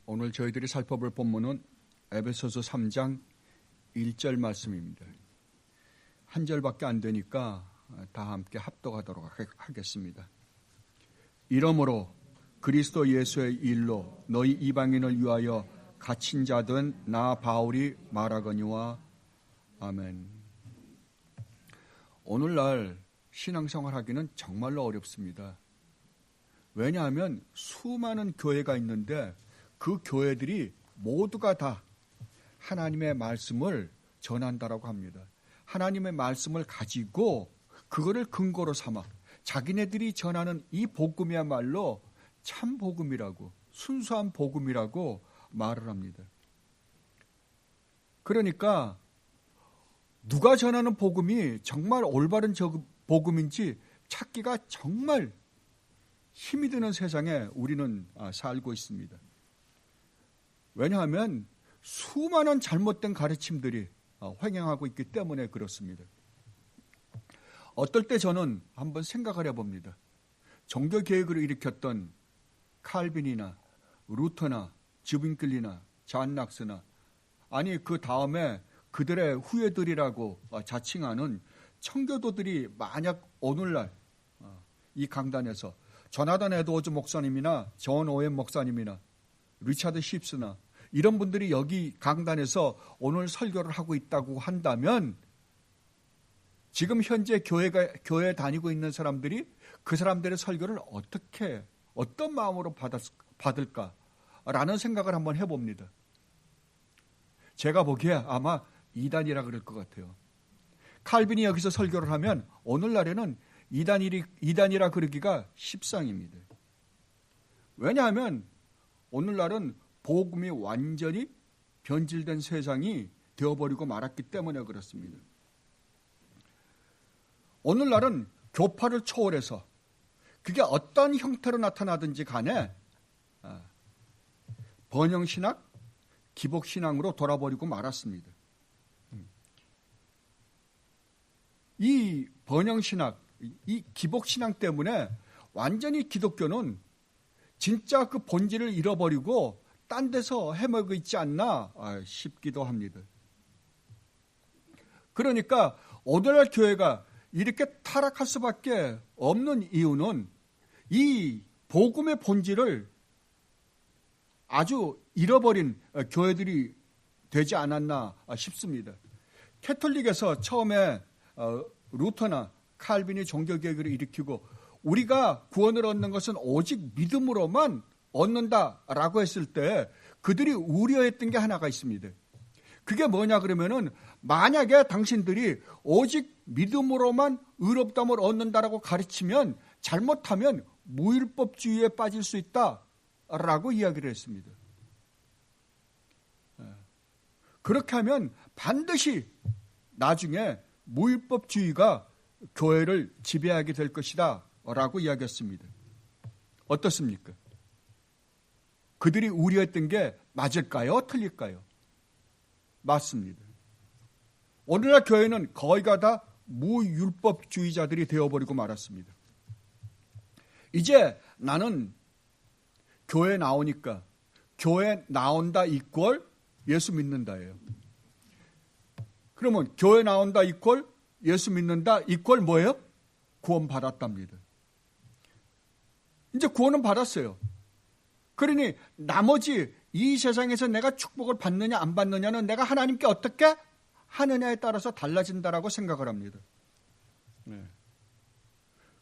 오늘 저희들이 살펴볼 본문은 에베소서 3장 1절 말씀입니다. 한 절밖에 안 되니까 다 함께 합독하도록 하겠습니다. 이러므로 그리스도 예수의 일로 너희 이방인을 위하여 갇힌 자든 나 바울이 말하거니와 아멘. 오늘날 신앙생활 하기는 정말로 어렵습니다. 왜냐하면 수많은 교회가 있는데 그 교회들이 모두가 다 하나님의 말씀을 전한다라고 합니다. 하나님의 말씀을 가지고 그거를 근거로 삼아 자기네들이 전하는 이 복음이야말로 참 복음이라고, 순수한 복음이라고 말을 합니다. 그러니까 누가 전하는 복음이 정말 올바른 복음인지 찾기가 정말 힘이 드는 세상에 우리는 살고 있습니다. 왜냐하면 수많은 잘못된 가르침들이 횡행하고 있기 때문에 그렇습니다. 어떨 때 저는 한번 생각을 해봅니다. 종교개혁을 일으켰던 칼빈이나 루터나 즈빙클리나 잔 낙스나 아니 그 다음에 그들의 후예들이라고 자칭하는 청교도들이 만약 오늘날 이 강단에서 조나단 에드워즈 목사님이나 존 오웬 목사님이나 리차드 십스나 이런 분들이 여기 강단에서 오늘 설교를 하고 있다고 한다면 지금 현재 교회에 다니고 있는 사람들이 그 사람들의 설교를 어떤 마음으로 받을까라는 생각을 한번 해봅니다. 제가 보기에 아마 이단이라 그럴 것 같아요. 칼빈이 여기서 설교를 하면 오늘날에는 이단이라 그러기가 십상입니다. 왜냐하면 오늘날은 복음이 완전히 변질된 세상이 되어버리고 말았기 때문에 그렇습니다. 오늘날은 교파를 초월해서 그게 어떤 형태로 나타나든지 간에 번영신학, 기복신앙으로 돌아버리고 말았습니다. 이 번영신학, 이 기복신앙 때문에 완전히 기독교는 진짜 그 본질을 잃어버리고 딴 데서 헤매고 있지 않나 싶기도 합니다. 그러니까 오늘날 교회가 이렇게 타락할 수밖에 없는 이유는 이 복음의 본질을 아주 잃어버린 교회들이 되지 않았나 싶습니다. 캐톨릭에서 처음에 루터나 칼빈이 종교개혁을 일으키고 우리가 구원을 얻는 것은 오직 믿음으로만 얻는다라고 했을 때 그들이 우려했던 게 하나가 있습니다. 그게 뭐냐 그러면은 만약에 당신들이 오직 믿음으로만 의롭다함을 얻는다라고 가르치면 잘못하면 무율법주의에 빠질 수 있다라고 이야기를 했습니다. 그렇게 하면 반드시 나중에 무율법주의가 교회를 지배하게 될 것이다 라고 이야기했습니다. 어떻습니까? 그들이 우려했던 게 맞을까요? 틀릴까요? 맞습니다. 오늘날 교회는 거의가 다 무율법주의자들이 되어버리고 말았습니다. 이제 나는 교회 나오니까 교회 나온다 이퀄 예수 믿는다예요. 그러면 교회 나온다 이퀄 예수 믿는다 이퀄 뭐예요? 구원 받았답니다. 이제 구원은 받았어요. 그러니 나머지 이 세상에서 내가 축복을 받느냐 안 받느냐는 내가 하나님께 어떻게 하느냐에 따라서 달라진다라고 생각을 합니다.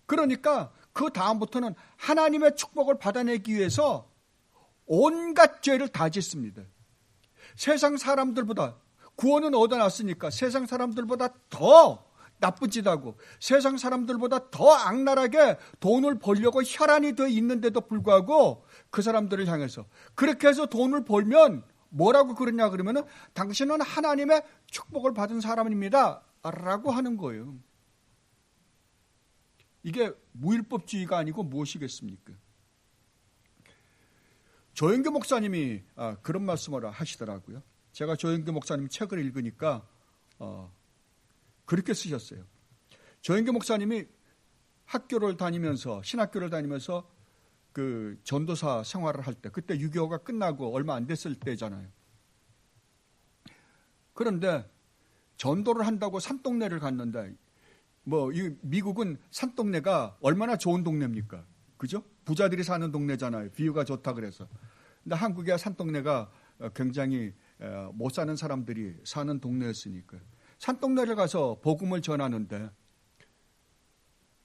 그러니까 그 다음부터는 하나님의 축복을 받아내기 위해서 온갖 죄를 다 짓습니다. 세상 사람들보다 구원은 얻어놨으니까 세상 사람들보다 더 나쁜 짓 하고 세상 사람들보다 더 악랄하게 돈을 벌려고 혈안이 돼 있는데도 불구하고 그 사람들을 향해서 그렇게 해서 돈을 벌면 뭐라고 그러냐 그러면은 당신은 하나님의 축복을 받은 사람입니다 라고 하는 거예요. 이게 무율법주의가 아니고 무엇이겠습니까? 조영규 목사님이 그런 말씀을 하시더라고요. 제가 조영규 목사님 책을 읽으니까 그렇게 쓰셨어요. 조영규 목사님이 신학교를 다니면서 그 전도사 생활을 할 때, 그때 6.25가 끝나고 얼마 안 됐을 때잖아요. 그런데 전도를 한다고 산동네를 갔는데, 이 미국은 산동네가 얼마나 좋은 동네입니까? 그죠? 부자들이 사는 동네잖아요. 뷰가 좋다 그래서. 근데 한국의 산동네가 굉장히 못 사는 사람들이 사는 동네였으니까. 산동네를 가서 복음을 전하는데,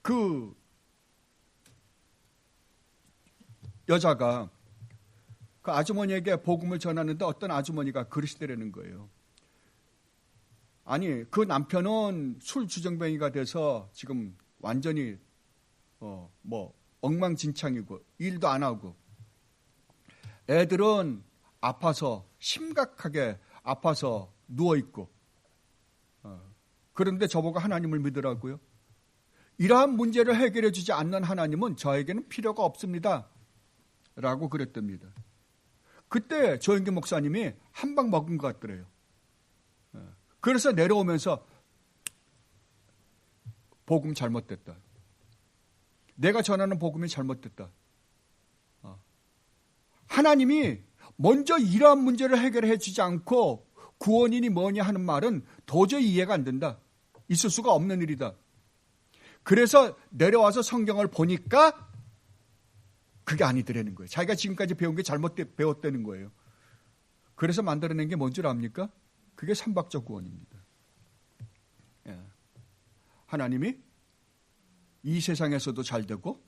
그 여자가 그 아주머니에게 복음을 전하는데 어떤 아주머니가 그러시더라는 거예요. 아니, 그 남편은 술 주정뱅이가 돼서 지금 완전히 엉망진창이고 일도 안 하고, 애들은 아파서 심각하게 아파서 누워 있고, 그런데 저보고 하나님을 믿으라고요? 이러한 문제를 해결해 주지 않는 하나님은 저에게는 필요가 없습니다 라고 그랬답니다. 그때 조영기 목사님이 한 방 먹은 것 같더래요. 그래서 내려오면서 복음 잘못됐다. 내가 전하는 복음이 잘못됐다. 하나님이 먼저 이러한 문제를 해결해 주지 않고 구원이니 뭐냐 하는 말은 도저히 이해가 안 된다. 있을 수가 없는 일이다. 그래서 내려와서 성경을 보니까 그게 아니더라는 거예요. 자기가 지금까지 배운 게 잘못 배웠다는 거예요. 그래서 만들어낸 게 뭔 줄 압니까? 그게 삼박적 구원입니다. 하나님이 이 세상에서도 잘 되고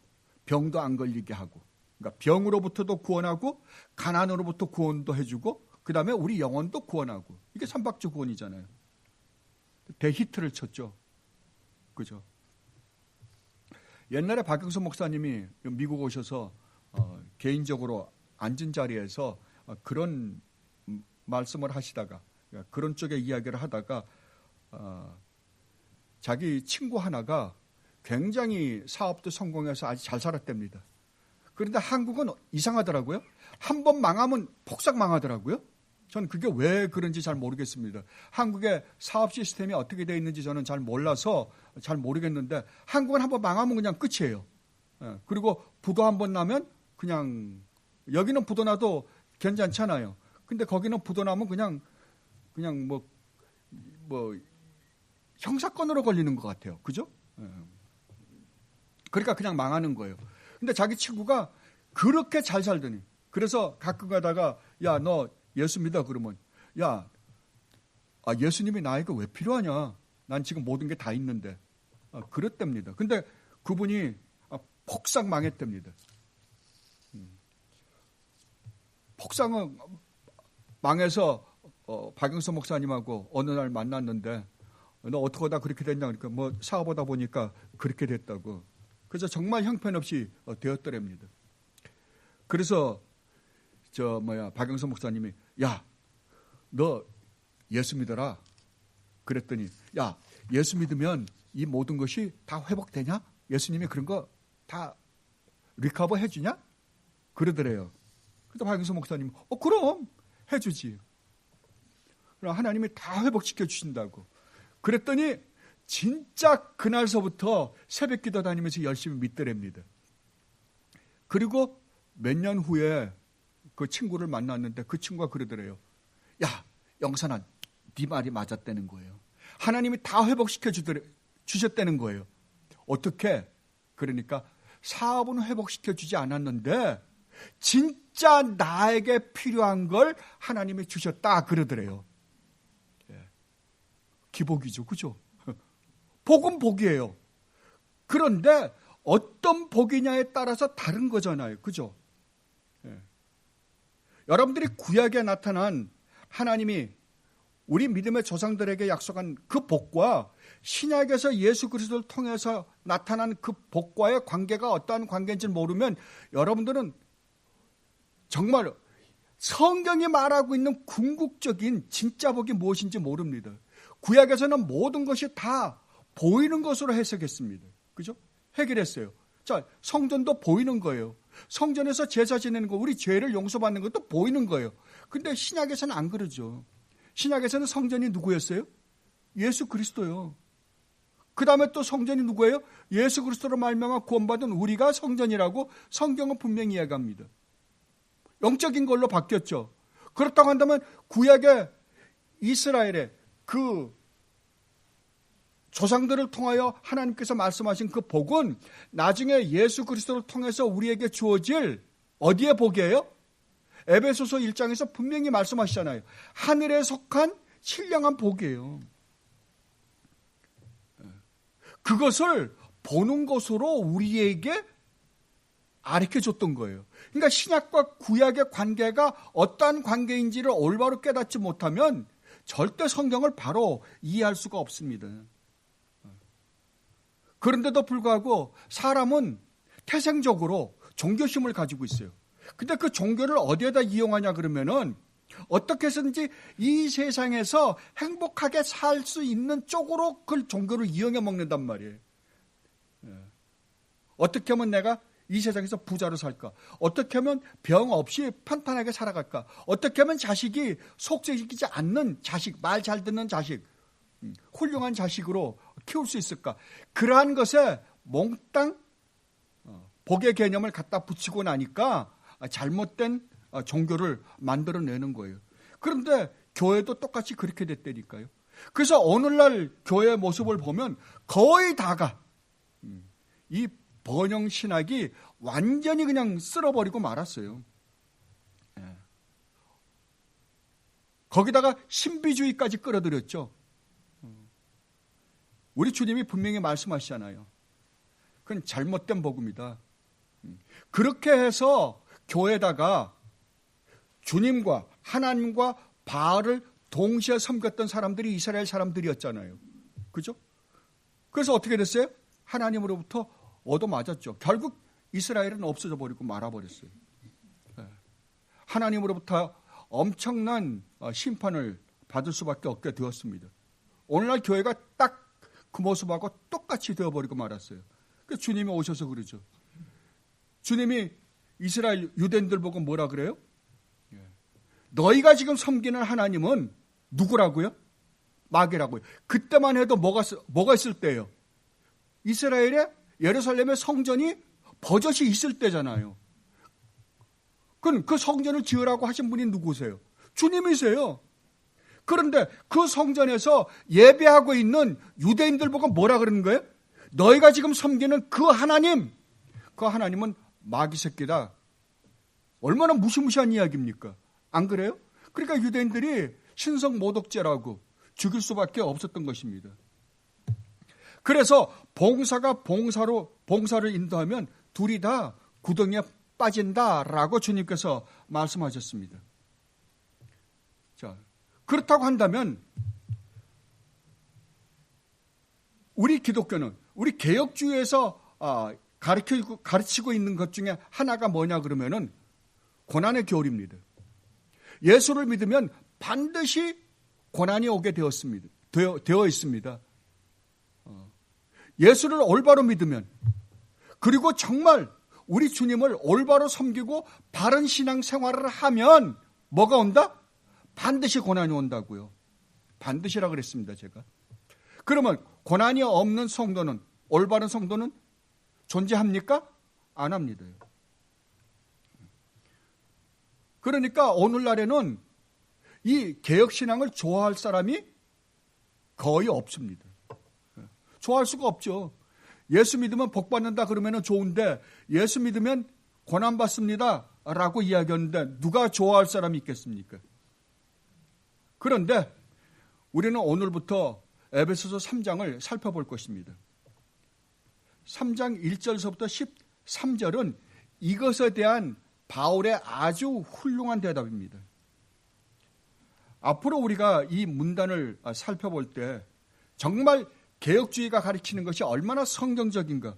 병도 안 걸리게 하고, 그러니까 병으로부터도 구원하고 가난으로부터 구원도 해주고 그 다음에 우리 영혼도 구원하고, 이게 삼박적 구원이잖아요. 대히트를 쳤죠. 그죠? 옛날에 박영수 목사님이 미국 오셔서 개인적으로 앉은 자리에서 그런 말씀을 하시다가, 그런 쪽의 이야기를 하다가 자기 친구 하나가 굉장히 사업도 성공해서 아주 잘 살았답니다. 그런데 한국은 이상하더라고요. 한 번 망하면 폭삭 망하더라고요. 전 그게 왜 그런지 잘 모르겠습니다. 한국의 사업 시스템이 어떻게 되어 있는지 저는 잘 몰라서 잘 모르겠는데, 한국은 한 번 망하면 그냥 끝이에요. 그리고 부도 한 번 나면 그냥, 여기는 부도 나도 괜찮잖아요. 근데 거기는 부도 나면 그냥 형사건으로 걸리는 것 같아요. 그죠? 그러니까 그냥 망하는 거예요. 근데 자기 친구가 그렇게 잘 살더니, 그래서 가끔 가다가 야, 너 예수 믿어? 그러면 예수님이 나에게 왜 필요하냐? 난 지금 모든 게 다 있는데. 그랬답니다. 근데 그분이 폭삭 망했답니다. 폭삭은 망해서 박영수 목사님하고 어느 날 만났는데, 너 어떻게 하다 그렇게 됐냐? 그러니까 뭐 사업하다 보니까 그렇게 됐다고. 그래서 정말 형편없이 되었더랍니다. 그래서 박영수 목사님이 야, 너 예수 믿어라. 그랬더니 야, 예수 믿으면 이 모든 것이 다 회복되냐? 예수님이 그런 거 다 리커버 해주냐? 그러더래요. 그래서 박영수 목사님 그럼 해주지. 그럼 하나님이 다 회복시켜 주신다고. 그랬더니 진짜 그날서부터 새벽 기도 다니면서 열심히 믿더랍니다. 그리고 몇 년 후에 그 친구를 만났는데 그 친구가 그러더래요. 야, 영선아, 네 말이 맞았다는 거예요. 하나님이 다 회복시켜 주셨다는 거예요. 어떻게? 그러니까 사업은 회복시켜 주지 않았는데 진짜 나에게 필요한 걸 하나님이 주셨다 그러더래요. 기복이죠. 그죠? 복은 복이에요. 그런데 어떤 복이냐에 따라서 다른 거잖아요. 그죠? 여러분들이 구약에 나타난 하나님이 우리 믿음의 조상들에게 약속한 그 복과 신약에서 예수 그리스도를 통해서 나타난 그 복과의 관계가 어떠한 관계인지 모르면 여러분들은 정말 성경이 말하고 있는 궁극적인 진짜 복이 무엇인지 모릅니다. 구약에서는 모든 것이 다 보이는 것으로 해석했습니다. 그죠? 해결했어요. 자, 성전도 보이는 거예요. 성전에서 제사 지내는 거, 우리 죄를 용서받는 것도 보이는 거예요. 근데 신약에서는 안 그러죠. 신약에서는 성전이 누구였어요? 예수 그리스도요. 그 다음에 또 성전이 누구예요? 예수 그리스도로 말미암아 구원받은 우리가 성전이라고 성경은 분명히 이야기합니다. 영적인 걸로 바뀌었죠. 그렇다고 한다면 구약의 이스라엘의 그 조상들을 통하여 하나님께서 말씀하신 그 복은 나중에 예수 그리스도를 통해서 우리에게 주어질 어디에 복이에요? 에베소서 1장에서 분명히 말씀하시잖아요. 하늘에 속한 신령한 복이에요. 그것을 보는 것으로 우리에게 가르쳐줬던 거예요. 그러니까 신약과 구약의 관계가 어떠한 관계인지를 올바로 깨닫지 못하면 절대 성경을 바로 이해할 수가 없습니다. 그런데도 불구하고 사람은 태생적으로 종교심을 가지고 있어요. 근데 그 종교를 어디에다 이용하냐 그러면은 어떻게 해서든지 이 세상에서 행복하게 살 수 있는 쪽으로 그 종교를 이용해 먹는단 말이에요. 어떻게 하면 내가 이 세상에서 부자로 살까? 어떻게 하면 병 없이 편안하게 살아갈까? 어떻게 하면 자식이 속썩이지 않는 자식, 말 잘 듣는 자식, 훌륭한 자식으로 키울 수 있을까? 그러한 것에 몽땅 복의 개념을 갖다 붙이고 나니까 잘못된 종교를 만들어내는 거예요. 그런데 교회도 똑같이 그렇게 됐다니까요. 그래서 오늘날 교회의 모습을 보면 거의 다가 이 번영신학이 완전히 그냥 쓸어버리고 말았어요. 거기다가 신비주의까지 끌어들였죠. 우리 주님이 분명히 말씀하시잖아요. 그건 잘못된 복음이다. 그렇게 해서 교회에다가 주님과 하나님과 바알을 동시에 섬겼던 사람들이 이스라엘 사람들이었잖아요. 그죠? 그래서 어떻게 됐어요? 하나님으로부터 얻어맞았죠. 결국 이스라엘은 없어져 버리고 말아버렸어요. 하나님으로부터 엄청난 심판을 받을 수밖에 없게 되었습니다. 오늘날 교회가 딱 그 모습하고 똑같이 되어버리고 말았어요. 그래서 주님이 오셔서 그러죠. 주님이 이스라엘 유대인들 보고 뭐라 그래요? 너희가 지금 섬기는 하나님은 누구라고요? 마귀라고요. 그때만 해도 뭐가 있을 때예요? 이스라엘의 예루살렘의 성전이 버젓이 있을 때잖아요. 그럼 그 성전을 지으라고 하신 분이 누구세요? 주님이세요. 그런데 그 성전에서 예배하고 있는 유대인들 보고 뭐라 그러는 거예요? 너희가 지금 섬기는 그 하나님은 마귀 새끼다. 얼마나 무시무시한 이야기입니까? 안 그래요? 그러니까 유대인들이 신성 모독죄라고 죽일 수밖에 없었던 것입니다. 그래서 봉사가 봉사를 인도하면 둘이 다 구덩이에 빠진다라고 주님께서 말씀하셨습니다. 자, 그렇다고 한다면 우리 기독교는 우리 개혁주의에서 가르치고 있는 것 중에 하나가 뭐냐 그러면은 고난의 교리입니다. 예수를 믿으면 반드시 고난이 오게 되어 있습니다. 예수를 올바로 믿으면, 그리고 정말 우리 주님을 올바로 섬기고 바른 신앙 생활을 하면 뭐가 온다? 반드시 고난이 온다고요. 반드시라 그랬습니다, 제가. 그러면 고난이 없는 성도는, 올바른 성도는 존재합니까? 안 합니다. 그러니까 오늘날에는 이 개혁신앙을 좋아할 사람이 거의 없습니다. 좋아할 수가 없죠. 예수 믿으면 복 받는다 그러면 좋은데 예수 믿으면 고난 받습니다 라고 이야기하는데 누가 좋아할 사람이 있겠습니까? 그런데 우리는 오늘부터 에베소서 3장을 살펴볼 것입니다. 3장 1절서부터 13절은 이것에 대한 바울의 아주 훌륭한 대답입니다. 앞으로 우리가 이 문단을 살펴볼 때 정말 개혁주의가 가르치는 것이 얼마나 성경적인가,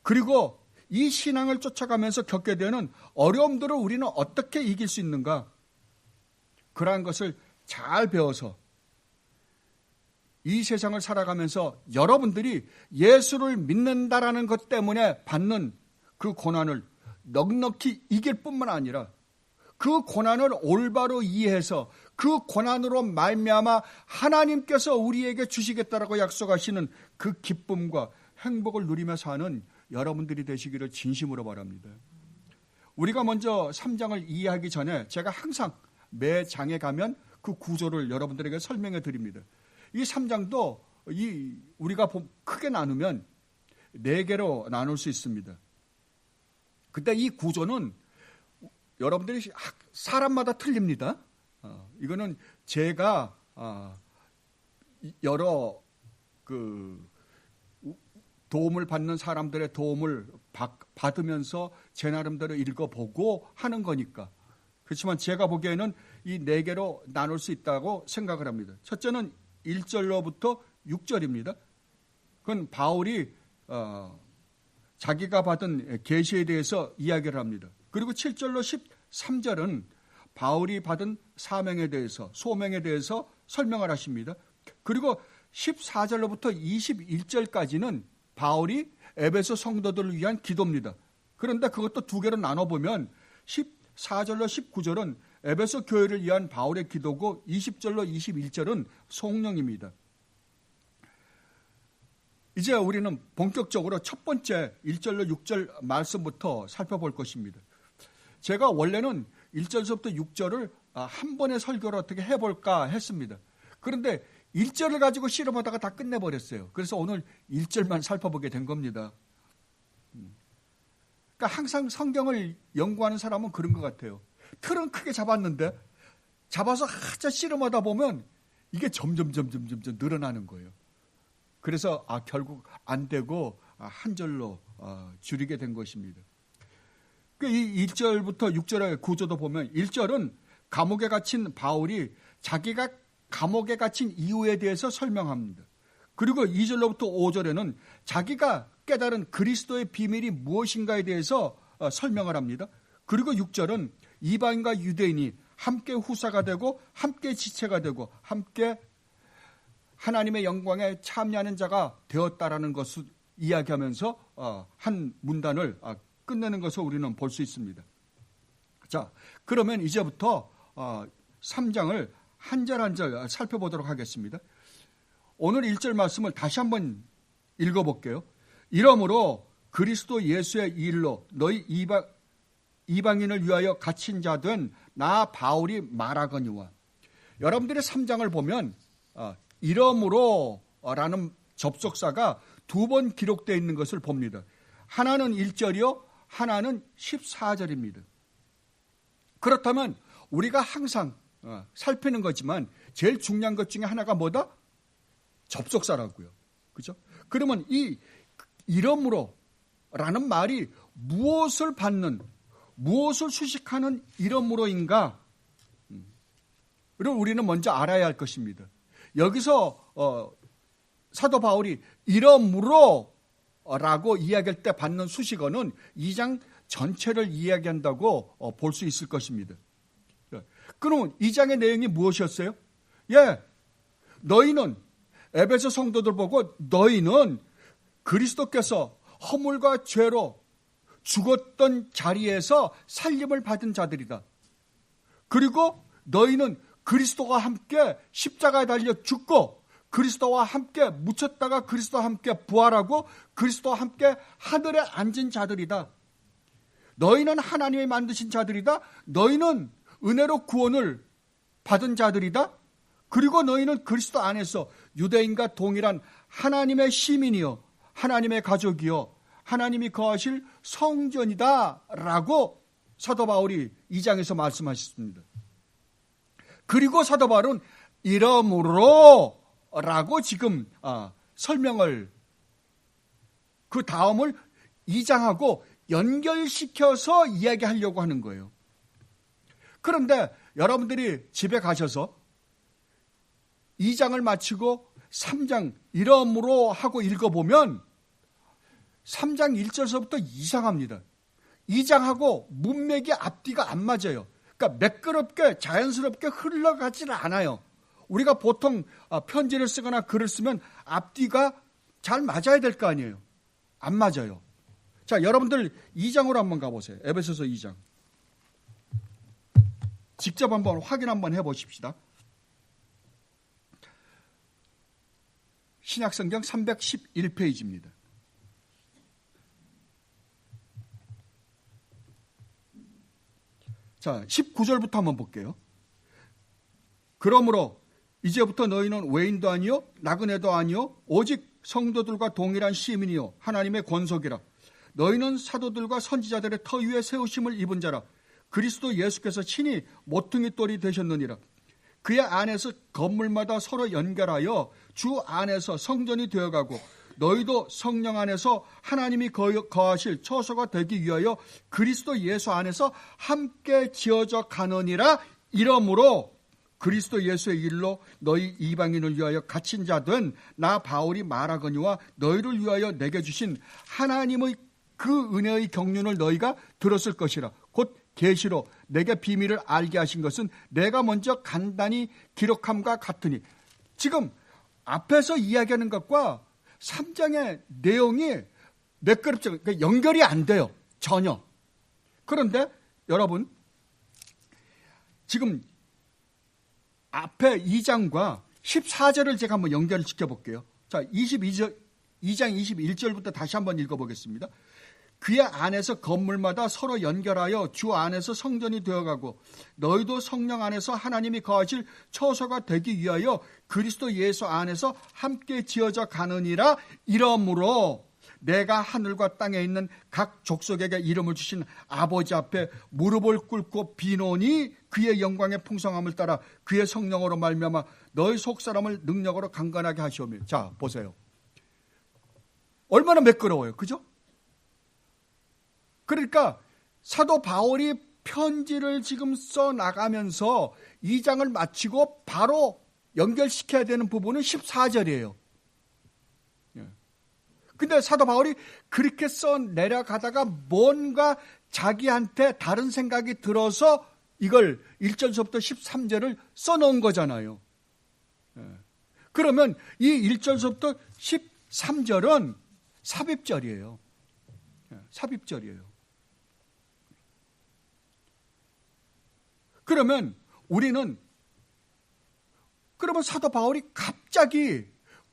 그리고 이 신앙을 쫓아가면서 겪게 되는 어려움들을 우리는 어떻게 이길 수 있는가, 그러한 것을 잘 배워서 이 세상을 살아가면서 여러분들이 예수를 믿는다라는 것 때문에 받는 그 고난을 넉넉히 이길 뿐만 아니라 그 고난을 올바로 이해해서 그 고난으로 말미암아 하나님께서 우리에게 주시겠다라고 약속하시는 그 기쁨과 행복을 누리며 사는 여러분들이 되시기를 진심으로 바랍니다. 우리가 먼저 3장을 이해하기 전에 제가 항상 매 장에 가면 그 구조를 여러분들에게 설명해 드립니다. 이 3장도 우리가 크게 나누면 4개로 나눌 수 있습니다. 근데 이 구조는 여러분들이 사람마다 틀립니다. 이거는 제가 여러 도움을 받는 사람들의 도움을 받으면서 제 나름대로 읽어보고 하는 거니까. 그렇지만 제가 보기에는 이 4개로 나눌 수 있다고 생각을 합니다. 첫째는 1절로부터 6절입니다. 그건 바울이 자기가 받은 계시에 대해서 이야기를 합니다. 그리고 7절로 13절은 바울이 받은 사명에 대해서, 소명에 대해서 설명을 하십니다. 그리고 14절로부터 21절까지는 바울이 에베소 성도들을 위한 기도입니다. 그런데 그것도 2개로 나눠보면 14절로 19절은 에베소 교회를 위한 바울의 기도고 20절로 21절은 성령입니다. 이제 우리는 본격적으로 첫 번째 1절로 6절 말씀부터 살펴볼 것입니다. 제가 원래는 1절부터 6절을 한 번의 설교를 어떻게 해볼까 했습니다. 그런데 1절을 가지고 씨름하다가 다 끝내버렸어요. 그래서 오늘 1절만 살펴보게 된 겁니다. 그러니까 항상 성경을 연구하는 사람은 그런 것 같아요. 틀은 크게 잡았는데 잡아서 한참 씨름하다 보면 이게 점점 늘어나는 거예요. 그래서 결국 안 되고 한 절로 줄이게 된 것입니다. 이 1절부터 6절의 구조도 보면 1절은 감옥에 갇힌 바울이 자기가 감옥에 갇힌 이유에 대해서 설명합니다. 그리고 2절로부터 5절에는 자기가 깨달은 그리스도의 비밀이 무엇인가에 대해서 설명을 합니다. 그리고 6절은 이방인과 유대인이 함께 후사가 되고 함께 지체가 되고 함께 하나님의 영광에 참여하는 자가 되었다라는 것을 이야기하면서 한 문단을 끝내는 것을 우리는 볼 수 있습니다. 자, 그러면 이제부터 3장을 한 절 한 절 살펴보도록 하겠습니다. 오늘 1절 말씀을 다시 한번 읽어볼게요. 이러므로 그리스도 예수의 일로 너희 이방인을 위하여 갇힌 자 된 나 바울이 말하거니와. 여러분들의 3장을 보면 이러므로 라는 접속사가 2번 기록되어 있는 것을 봅니다. 하나는 1절이요, 하나는 14절입니다. 그렇다면 우리가 항상 살피는 거지만 제일 중요한 것 중에 하나가 뭐다? 접속사라고요. 그죠? 그러면 이 이러므로 라는 말이 무엇을 받는, 무엇을 수식하는 이러므로인가? 를 우리는 먼저 알아야 할 것입니다. 여기서 사도 바울이 이러므로 라고 이야기할 때 받는 수식어는 2장 전체를 이야기한다고 볼 수 있을 것입니다. 그럼 2장의 내용이 무엇이었어요? 너희는 에베소 성도들 보고 너희는 그리스도께서 허물과 죄로 죽었던 자리에서 살림을 받은 자들이다. 그리고 너희는 그리스도와 함께 십자가에 달려 죽고 그리스도와 함께 묻혔다가 그리스도와 함께 부활하고 그리스도와 함께 하늘에 앉은 자들이다. 너희는 하나님이 만드신 자들이다. 너희는 은혜로 구원을 받은 자들이다. 그리고 너희는 그리스도 안에서 유대인과 동일한 하나님의 시민이요, 하나님의 가족이요, 하나님이 거하실 성전이다 라고 사도 바울이 2장에서 말씀하셨습니다. 그리고 사도 바울은 이러므로 라고 지금 설명을, 그 다음을 2장하고 연결시켜서 이야기하려고 하는 거예요. 그런데 여러분들이 집에 가셔서 2장을 마치고 3장 이러므로 하고 읽어보면 3장 1절서부터 이상합니다. 2장하고 문맥이 앞뒤가 안 맞아요. 그러니까 매끄럽게 자연스럽게 흘러가지는 않아요. 우리가 보통 편지를 쓰거나 글을 쓰면 앞뒤가 잘 맞아야 될 거 아니에요. 안 맞아요. 자, 여러분들 2장으로 한번 가보세요. 에베소서 2장. 직접 한번 확인 한번 해보십시다. 신약성경 311페이지입니다. 자, 19절부터 한번 볼게요. 그러므로 이제부터 너희는 외인도 아니요 나그네도 아니요 오직 성도들과 동일한 시민이요 하나님의 권속이라. 너희는 사도들과 선지자들의 터 위에 세우심을 입은 자라. 그리스도 예수께서 친히 모퉁이 돌이 되셨느니라. 그의 안에서 건물마다 서로 연결하여 주 안에서 성전이 되어가고 너희도 성령 안에서 하나님이 거하실 처소가 되기 위하여 그리스도 예수 안에서 함께 지어져 가느니라. 이러므로 그리스도 예수의 일로 너희 이방인을 위하여 갇힌 자 된 나 바울이 말하거니와 너희를 위하여 내게 주신 하나님의 그 은혜의 경륜을 너희가 들었을 것이라. 곧 계시로 내게 비밀을 알게 하신 것은 내가 먼저 간단히 기록함과 같으니. 지금 앞에서 이야기하는 것과 3장의 내용이 매끄럽죠. 그러니까 연결이 안 돼요. 전혀. 그런데 여러분, 지금 앞에 2장과 14절을 제가 한번 연결을 시켜볼게요. 자, 2장 21절부터 다시 한번 읽어보겠습니다. 그의 안에서 건물마다 서로 연결하여 주 안에서 성전이 되어가고 너희도 성령 안에서 하나님이 거하실 처소가 되기 위하여 그리스도 예수 안에서 함께 지어져 가느니라. 이러므로 내가 하늘과 땅에 있는 각 족속에게 이름을 주신 아버지 앞에 무릎을 꿇고 비노니 그의 영광의 풍성함을 따라 그의 성령으로 말미암아 너희 속사람을 능력으로 강건하게 하시오며. 자, 보세요. 얼마나 매끄러워요. 그죠? 그러니까 사도 바울이 편지를 지금 써나가면서 2장을 마치고 바로 연결시켜야 되는 부분은 14절이에요. 근데 사도 바울이 그렇게 써내려가다가 뭔가 자기한테 다른 생각이 들어서 이걸 1절서부터 13절을 써놓은 거잖아요. 그러면 이 1절서부터 13절은 삽입절이에요. 삽입절이에요. 그러면 우리는 그러면 사도 바울이 갑자기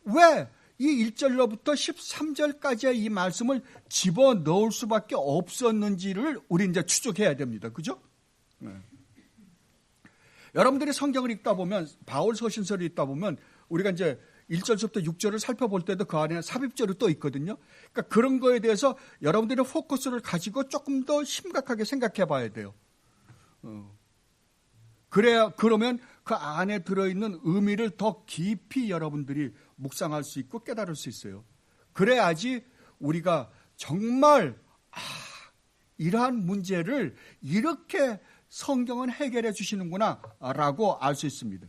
왜 이 1절로부터 13절까지의 이 말씀을 집어넣을 수밖에 없었는지를 우리 이제 추적해야 됩니다. 그죠? 여러분들이 성경을 읽다 보면, 바울 서신서를 읽다 보면 우리가 이제 1절부터 6절을 살펴볼 때도 그 안에 삽입절이 또 있거든요. 그러니까 그런 거에 대해서 여러분들의 포커스를 가지고 조금 더 심각하게 생각해 봐야 돼요. 그러면 그 안에 들어있는 의미를 더 깊이 여러분들이 묵상할 수 있고 깨달을 수 있어요. 그래야지 우리가 정말 이러한 문제를 이렇게 성경은 해결해 주시는구나 라고 알 수 있습니다.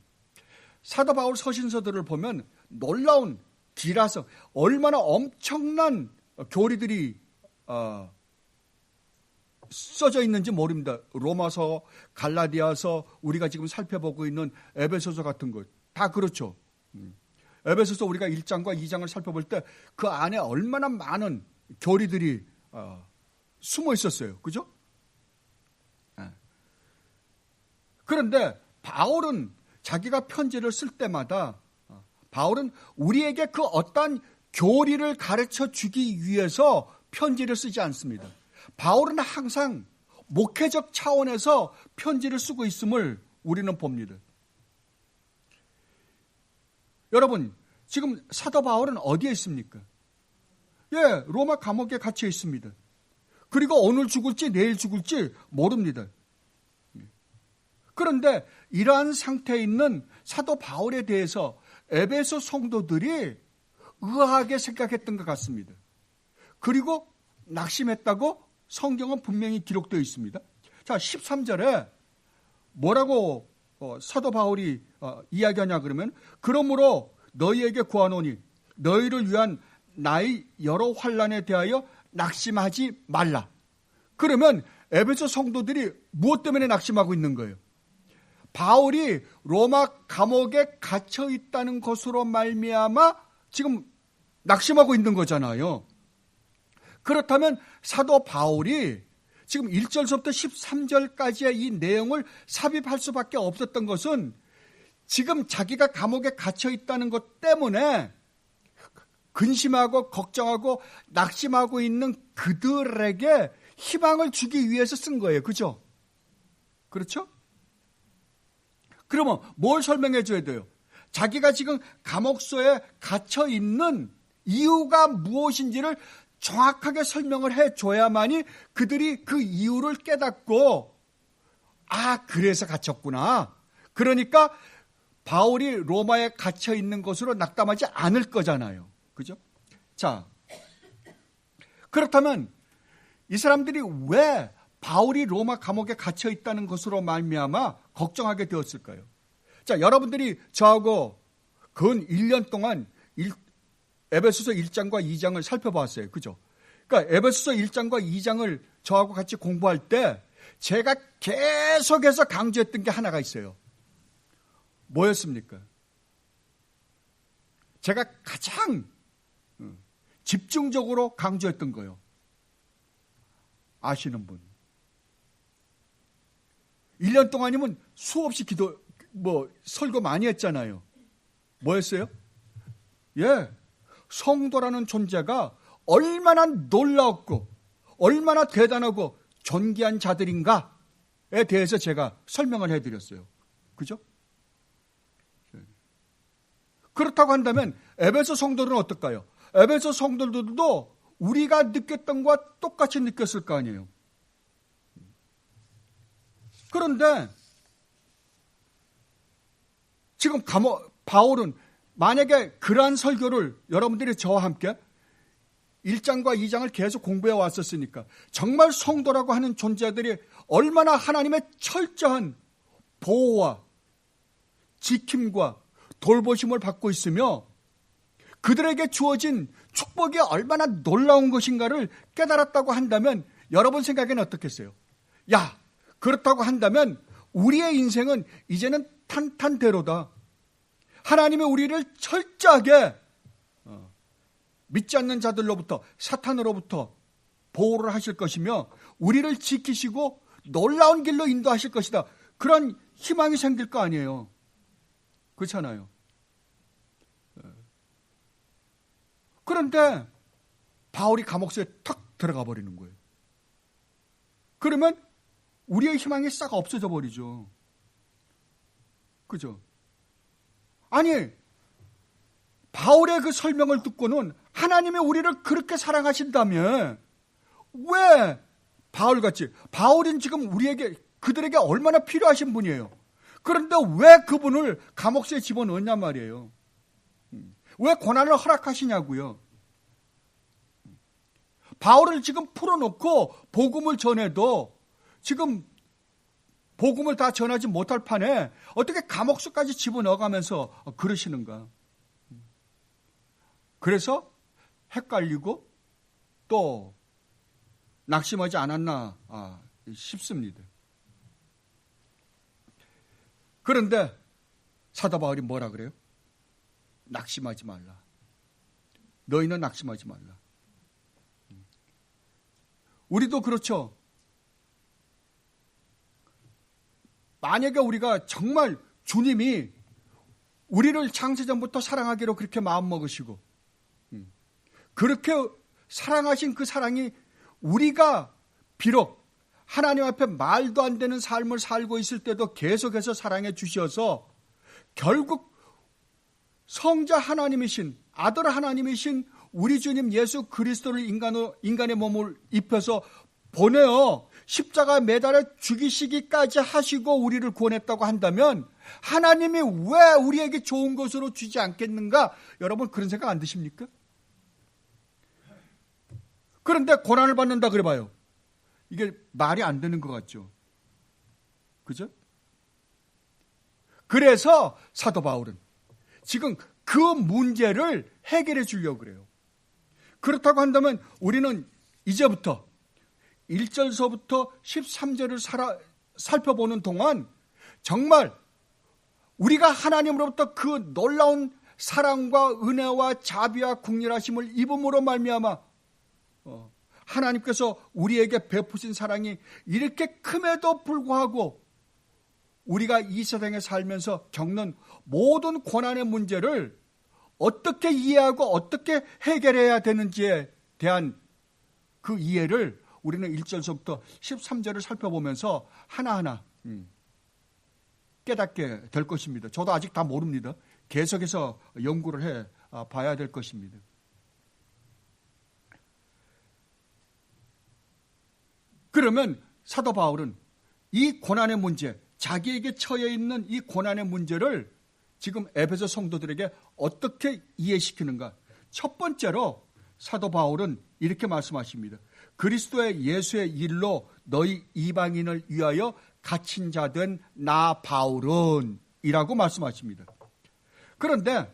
사도 바울 서신서들을 보면 놀라운 기라성, 얼마나 엄청난 교리들이 써져 있는지 모릅니다. 로마서, 갈라디아서, 우리가 지금 살펴보고 있는 에베소서 같은 것 다 그렇죠. 에베소서 우리가 1장과 2장을 살펴볼 때 그 안에 얼마나 많은 교리들이 숨어 있었어요. 그죠? 그런데 바울은 자기가 편지를 쓸 때마다 바울은 우리에게 그 어떤 교리를 가르쳐 주기 위해서 편지를 쓰지 않습니다. 바울은 항상 목회적 차원에서 편지를 쓰고 있음을 우리는 봅니다. 여러분, 지금 사도 바울은 어디에 있습니까? 예, 로마 감옥에 갇혀 있습니다. 그리고 오늘 죽을지 내일 죽을지 모릅니다. 그런데 이러한 상태에 있는 사도 바울에 대해서 에베소 성도들이 의아하게 생각했던 것 같습니다. 그리고 낙심했다고 성경은 분명히 기록되어 있습니다. 자, 13절에 뭐라고 사도 바울이 이야기하냐 그러면, 그러므로 너희에게 구하노니 너희를 위한 나의 여러 환난에 대하여 낙심하지 말라. 그러면 에베소 성도들이 무엇 때문에 낙심하고 있는 거예요? 바울이 로마 감옥에 갇혀 있다는 것으로 말미암아 지금 낙심하고 있는 거잖아요. 그렇다면 사도 바울이 지금 1절부터 13절까지의 이 내용을 삽입할 수밖에 없었던 것은 지금 자기가 감옥에 갇혀 있다는 것 때문에 근심하고 걱정하고 낙심하고 있는 그들에게 희망을 주기 위해서 쓴 거예요. 그죠? 그렇죠? 그러면 뭘 설명해 줘야 돼요? 자기가 지금 감옥소에 갇혀 있는 이유가 무엇인지를 정확하게 설명을 해 줘야만이 그들이 그 이유를 깨닫고, 아, 그래서 갇혔구나. 그러니까 바울이 로마에 갇혀 있는 것으로 낙담하지 않을 거잖아요. 그죠? 자, 그렇다면 이 사람들이 왜 바울이 로마 감옥에 갇혀 있다는 것으로 말미암아 걱정하게 되었을까요? 자, 여러분들이 저하고 근 1년 동안 에베소서 1장과 2장을 살펴봤어요. 그죠? 그러니까 에베소서 1장과 2장을 저하고 같이 공부할 때 제가 계속해서 강조했던 게 하나가 있어요. 뭐였습니까? 제가 가장 집중적으로 강조했던 거예요. 아시는 분. 1년 동안이면 수없이 설교 많이 했잖아요. 뭐였어요? 예. 성도라는 존재가 얼마나 놀라웠고, 얼마나 대단하고 존귀한 자들인가에 대해서 제가 설명을 해드렸어요. 그죠? 그렇다고 한다면 에베소 성도들은 어떨까요? 에베소 성도들도 우리가 느꼈던 것과 똑같이 느꼈을 거 아니에요. 그런데 지금 바울은 만약에 그러한 설교를 여러분들이 저와 함께 1장과 2장을 계속 공부해 왔었으니까 정말 성도라고 하는 존재들이 얼마나 하나님의 철저한 보호와 지킴과 돌보심을 받고 있으며 그들에게 주어진 축복이 얼마나 놀라운 것인가를 깨달았다고 한다면 여러분 생각에는 어떻겠어요? 야, 그렇다고 한다면 우리의 인생은 이제는 탄탄대로다. 하나님이 우리를 철저하게 믿지 않는 자들로부터, 사탄으로부터 보호를 하실 것이며 우리를 지키시고 놀라운 길로 인도하실 것이다. 그런 희망이 생길 거 아니에요. 그렇잖아요. 그런데 바울이 감옥소에 탁 들어가 버리는 거예요. 그러면 우리의 희망이 싹 없어져 버리죠. 그죠? 아니, 바울의 그 설명을 듣고는 하나님이 우리를 그렇게 사랑하신다면 왜 바울같이, 바울은 지금 그들에게 얼마나 필요하신 분이에요. 그런데 왜 그분을 감옥소에 집어넣었냔 말이에요. 왜 고난을 허락하시냐고요. 바울을 지금 풀어놓고 복음을 전해도 지금 복음을 다 전하지 못할 판에 어떻게 감옥소까지 집어넣어가면서 그러시는가. 그래서 헷갈리고 또 낙심하지 않았나 싶습니다. 그런데 사도 바울이 뭐라 그래요? 낙심하지 말라. 너희는 낙심하지 말라. 우리도 그렇죠. 만약에 우리가 정말 주님이 우리를 창세전부터 사랑하기로 그렇게 마음먹으시고 그렇게 사랑하신 그 사랑이 우리가 비록 하나님 앞에 말도 안 되는 삶을 살고 있을 때도 계속해서 사랑해 주셔서 결국 성자 하나님이신, 아들 하나님이신 우리 주님 예수 그리스도를 인간의 몸을 입혀서 보내어 십자가 매달아 죽이시기까지 하시고 우리를 구원했다고 한다면 하나님이 왜 우리에게 좋은 것으로 주지 않겠는가? 여러분 그런 생각 안 드십니까? 그런데 고난을 받는다 그래 봐요. 이게 말이 안 되는 것 같죠? 그죠? 그래서 사도 바울은 지금 그 문제를 해결해 주려고 그래요. 그렇다고 한다면 우리는 이제부터 1절서부터 13절을 살펴보는 동안 정말 우리가 하나님으로부터 그 놀라운 사랑과 은혜와 자비와 국률하심을 입음으로 말미암아 하나님께서 우리에게 베푸신 사랑이 이렇게 큼에도 불구하고 우리가 이 세상에 살면서 겪는 모든 고난의 문제를 어떻게 이해하고 어떻게 해결해야 되는지에 대한 그 이해를 우리는 1절서부터 13절을 살펴보면서 하나하나 깨닫게 될 것입니다. 저도 아직 다 모릅니다. 계속해서 연구를 해 봐야 될 것입니다. 그러면 사도 바울은 이 고난의 문제, 자기에게 처해 있는 이 고난의 문제를 지금 에베소 성도들에게 어떻게 이해시키는가? 첫 번째로 사도 바울은 이렇게 말씀하십니다. 그리스도의 예수의 일로 너희 이방인을 위하여 갇힌 자 된 나 바울은 이라고 말씀하십니다. 그런데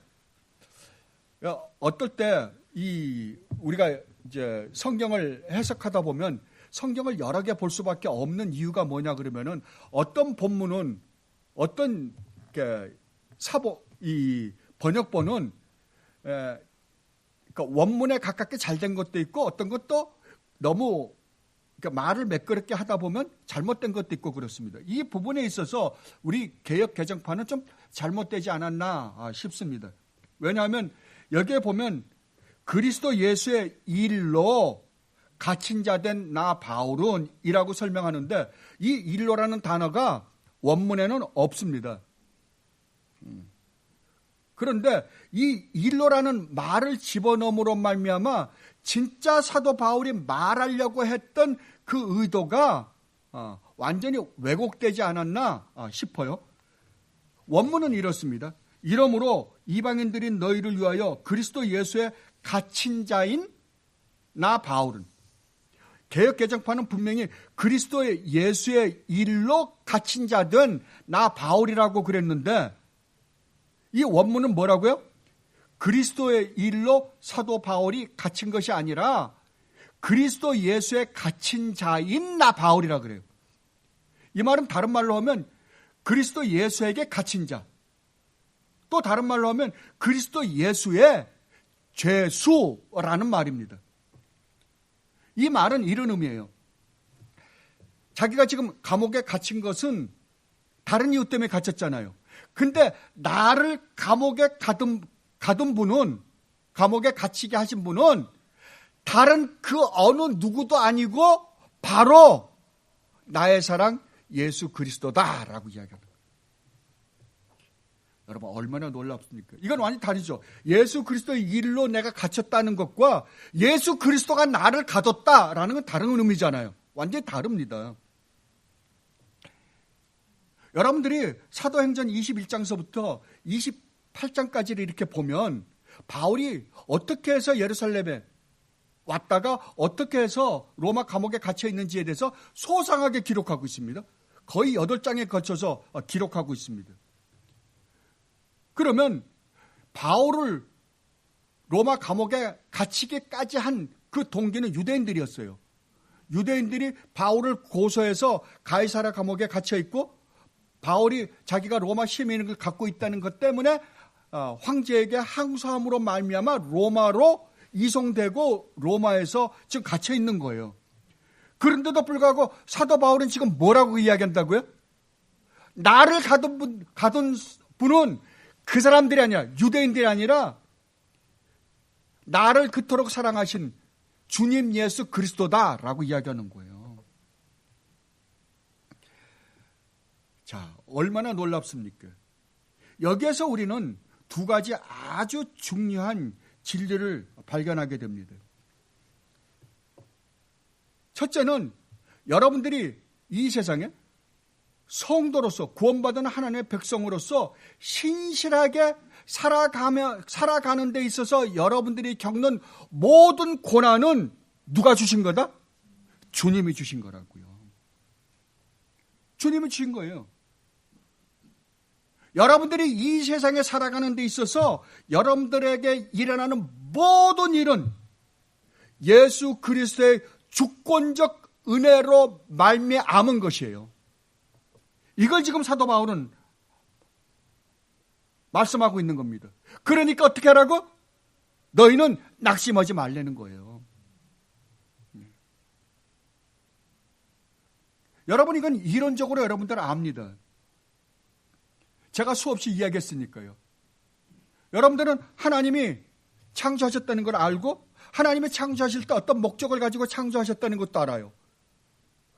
어떨 때 우리가 이제 성경을 해석하다 보면 성경을 여러 개 볼 수밖에 없는 이유가 뭐냐 그러면은 어떤 본문은 어떤 이 번역본은 그러니까 원문에 가깝게 잘 된 것도 있고 어떤 것도 너무 그러니까 말을 매끄럽게 하다 보면 잘못된 것도 있고 그렇습니다. 이 부분에 있어서 우리 개역 개정판은 좀 잘못되지 않았나 싶습니다. 왜냐하면 여기에 보면 그리스도 예수의 일로 갇힌 자 된 나 바울은 이라고 설명하는데 이 일로라는 단어가 원문에는 없습니다. 그런데 이 일로라는 말을 집어넣음으로 말미암아 진짜 사도 바울이 말하려고 했던 그 의도가 완전히 왜곡되지 않았나 싶어요. 원문은 이렇습니다. 이러므로 이방인들인 너희를 위하여 그리스도 예수의 갇힌 자인 나 바울은, 개역 개정판은 분명히 그리스도의 예수의 일로 갇힌 자 된 나 바울이라고 그랬는데 이 원문은 뭐라고요? 그리스도의 일로 사도 바울이 갇힌 것이 아니라 그리스도 예수의 갇힌 자인 나 바울이라 그래요. 이 말은 다른 말로 하면 그리스도 예수에게 갇힌 자, 또 다른 말로 하면 그리스도 예수의 죄수라는 말입니다. 이 말은 이런 의미예요. 자기가 지금 감옥에 갇힌 것은 다른 이유 때문에 갇혔잖아요. 근데 나를 감옥에 가둔 분은, 감옥에 갇히게 하신 분은 다른 그 어느 누구도 아니고 바로 나의 사랑 예수 그리스도다라고 이야기합니다. 여러분 얼마나 놀랍습니까? 이건 완전히 다르죠. 예수 그리스도의 일로 내가 갇혔다는 것과 예수 그리스도가 나를 가뒀다라는 건 다른 의미잖아요. 완전히 다릅니다. 여러분들이 사도행전 21장서부터 28장까지를 이렇게 보면 바울이 어떻게 해서 예루살렘에 왔다가 어떻게 해서 로마 감옥에 갇혀 있는지에 대해서 소상하게 기록하고 있습니다. 거의 8장에 걸쳐서 기록하고 있습니다. 그러면 바울을 로마 감옥에 갇히기까지 한 그 동기는 유대인들이었어요. 유대인들이 바울을 고소해서 가이사랴 감옥에 갇혀 있고 바울이 자기가 로마 시민을 갖고 있다는 것 때문에 황제에게 항소함으로 말미암아 로마로 이송되고 로마에서 지금 갇혀 있는 거예요. 그런데도 불구하고 사도 바울은 지금 뭐라고 이야기한다고요? 나를 가둔 분은 그 사람들이 아니라, 유대인들이 아니라 나를 그토록 사랑하신 주님 예수 그리스도다라고 이야기하는 거예요. 자, 얼마나 놀랍습니까? 여기에서 우리는 두 가지 아주 중요한 진리를 발견하게 됩니다. 첫째는 여러분들이 이 세상에 성도로서, 구원받은 하나님의 백성으로서 신실하게 살아가는 데 있어서 여러분들이 겪는 모든 고난은 누가 주신 거다? 주님이 주신 거라고요. 주님이 주신 거예요. 여러분들이 이 세상에 살아가는 데 있어서 여러분들에게 일어나는 모든 일은 예수 그리스도의 주권적 은혜로 말미암은 것이에요. 이걸 지금 사도 바울은 말씀하고 있는 겁니다. 그러니까 어떻게 하라고? 너희는 낙심하지 말라는 거예요. 여러분, 이건 이론적으로 여러분들 압니다. 제가 수없이 이야기했으니까요. 여러분들은 하나님이 창조하셨다는 걸 알고 하나님이 창조하실 때 어떤 목적을 가지고 창조하셨다는 것도 알아요.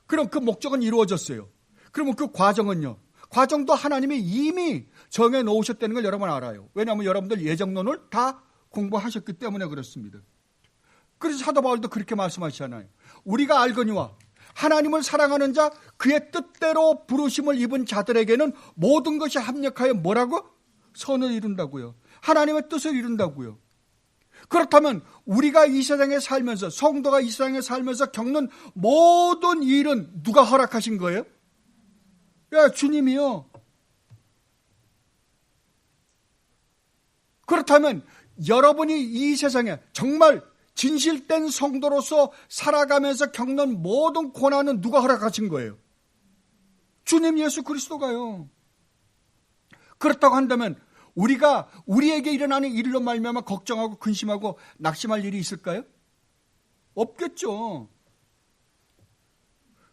그럼 그 목적은 이루어졌어요. 그러면 그 과정은요. 과정도 하나님이 이미 정해 놓으셨다는 걸 여러분 알아요. 왜냐하면 여러분들 예정론을 다 공부하셨기 때문에 그렇습니다. 그래서 사도 바울도 그렇게 말씀하시잖아요. 우리가 알거니와 하나님을 사랑하는 자 그의 뜻대로 부르심을 입은 자들에게는 모든 것이 합력하여 뭐라고? 선을 이룬다고요. 하나님의 뜻을 이룬다고요. 그렇다면 우리가 이 세상에 살면서 성도가 이 세상에 살면서 겪는 모든 일은 누가 허락하신 거예요? 야, 주님이요. 그렇다면 여러분이 이 세상에 정말 진실된 성도로서 살아가면서 겪는 모든 고난은 누가 허락하신 거예요? 주님 예수 그리스도가요. 그렇다고 한다면 우리가 우리에게 일어나는 일로 말미암아 걱정하고 근심하고 낙심할 일이 있을까요? 없겠죠.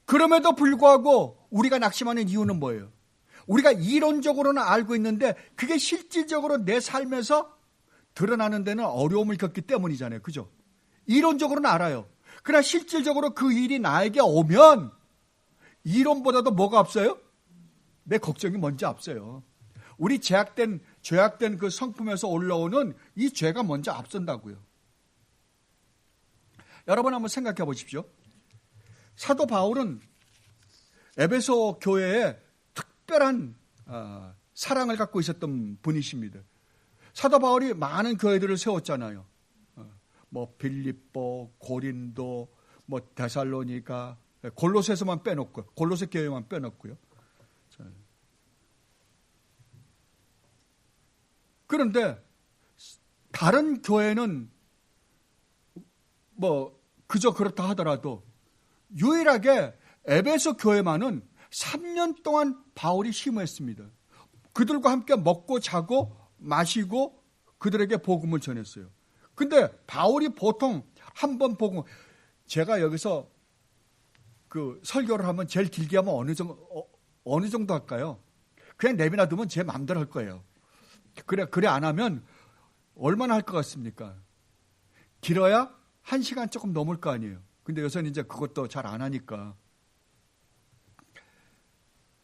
그럼에도 불구하고 우리가 낙심하는 이유는 뭐예요? 우리가 이론적으로는 알고 있는데 그게 실질적으로 내 삶에서 드러나는 데는 어려움을 겪기 때문이잖아요. 그죠? 이론적으로는 알아요. 그러나 실질적으로 그 일이 나에게 오면 이론보다도 뭐가 앞서요? 내 걱정이 먼저 앞서요. 우리 죄악된 그 성품에서 올라오는 이 죄가 먼저 앞선다고요. 여러분 한번 생각해 보십시오. 사도 바울은 에베소 교회에 특별한 사랑을 갖고 있었던 분이십니다. 사도 바울이 많은 교회들을 세웠잖아요. 뭐 빌립보, 고린도, 뭐 데살로니가, 골로새서만 빼놓고, 골로새 교회만 빼놓고요. 그런데 다른 교회는 뭐 그저 그렇다 하더라도 유일하게 에베소 교회만은 3년 동안 바울이 심호했습니다. 그들과 함께 먹고 자고 마시고 그들에게 복음을 전했어요. 근데 바울이 보통 한 번 복음, 제가 여기서 그 설교를 하면 제일 길게 하면 어느 정도 할까요? 그냥 내비놔 두면 제 마음대로 할 거예요. 그래 안 하면 얼마나 할 것 같습니까? 길어야 1시간 조금 넘을 거 아니에요. 근데 요새는 이제 그것도 잘 안 하니까.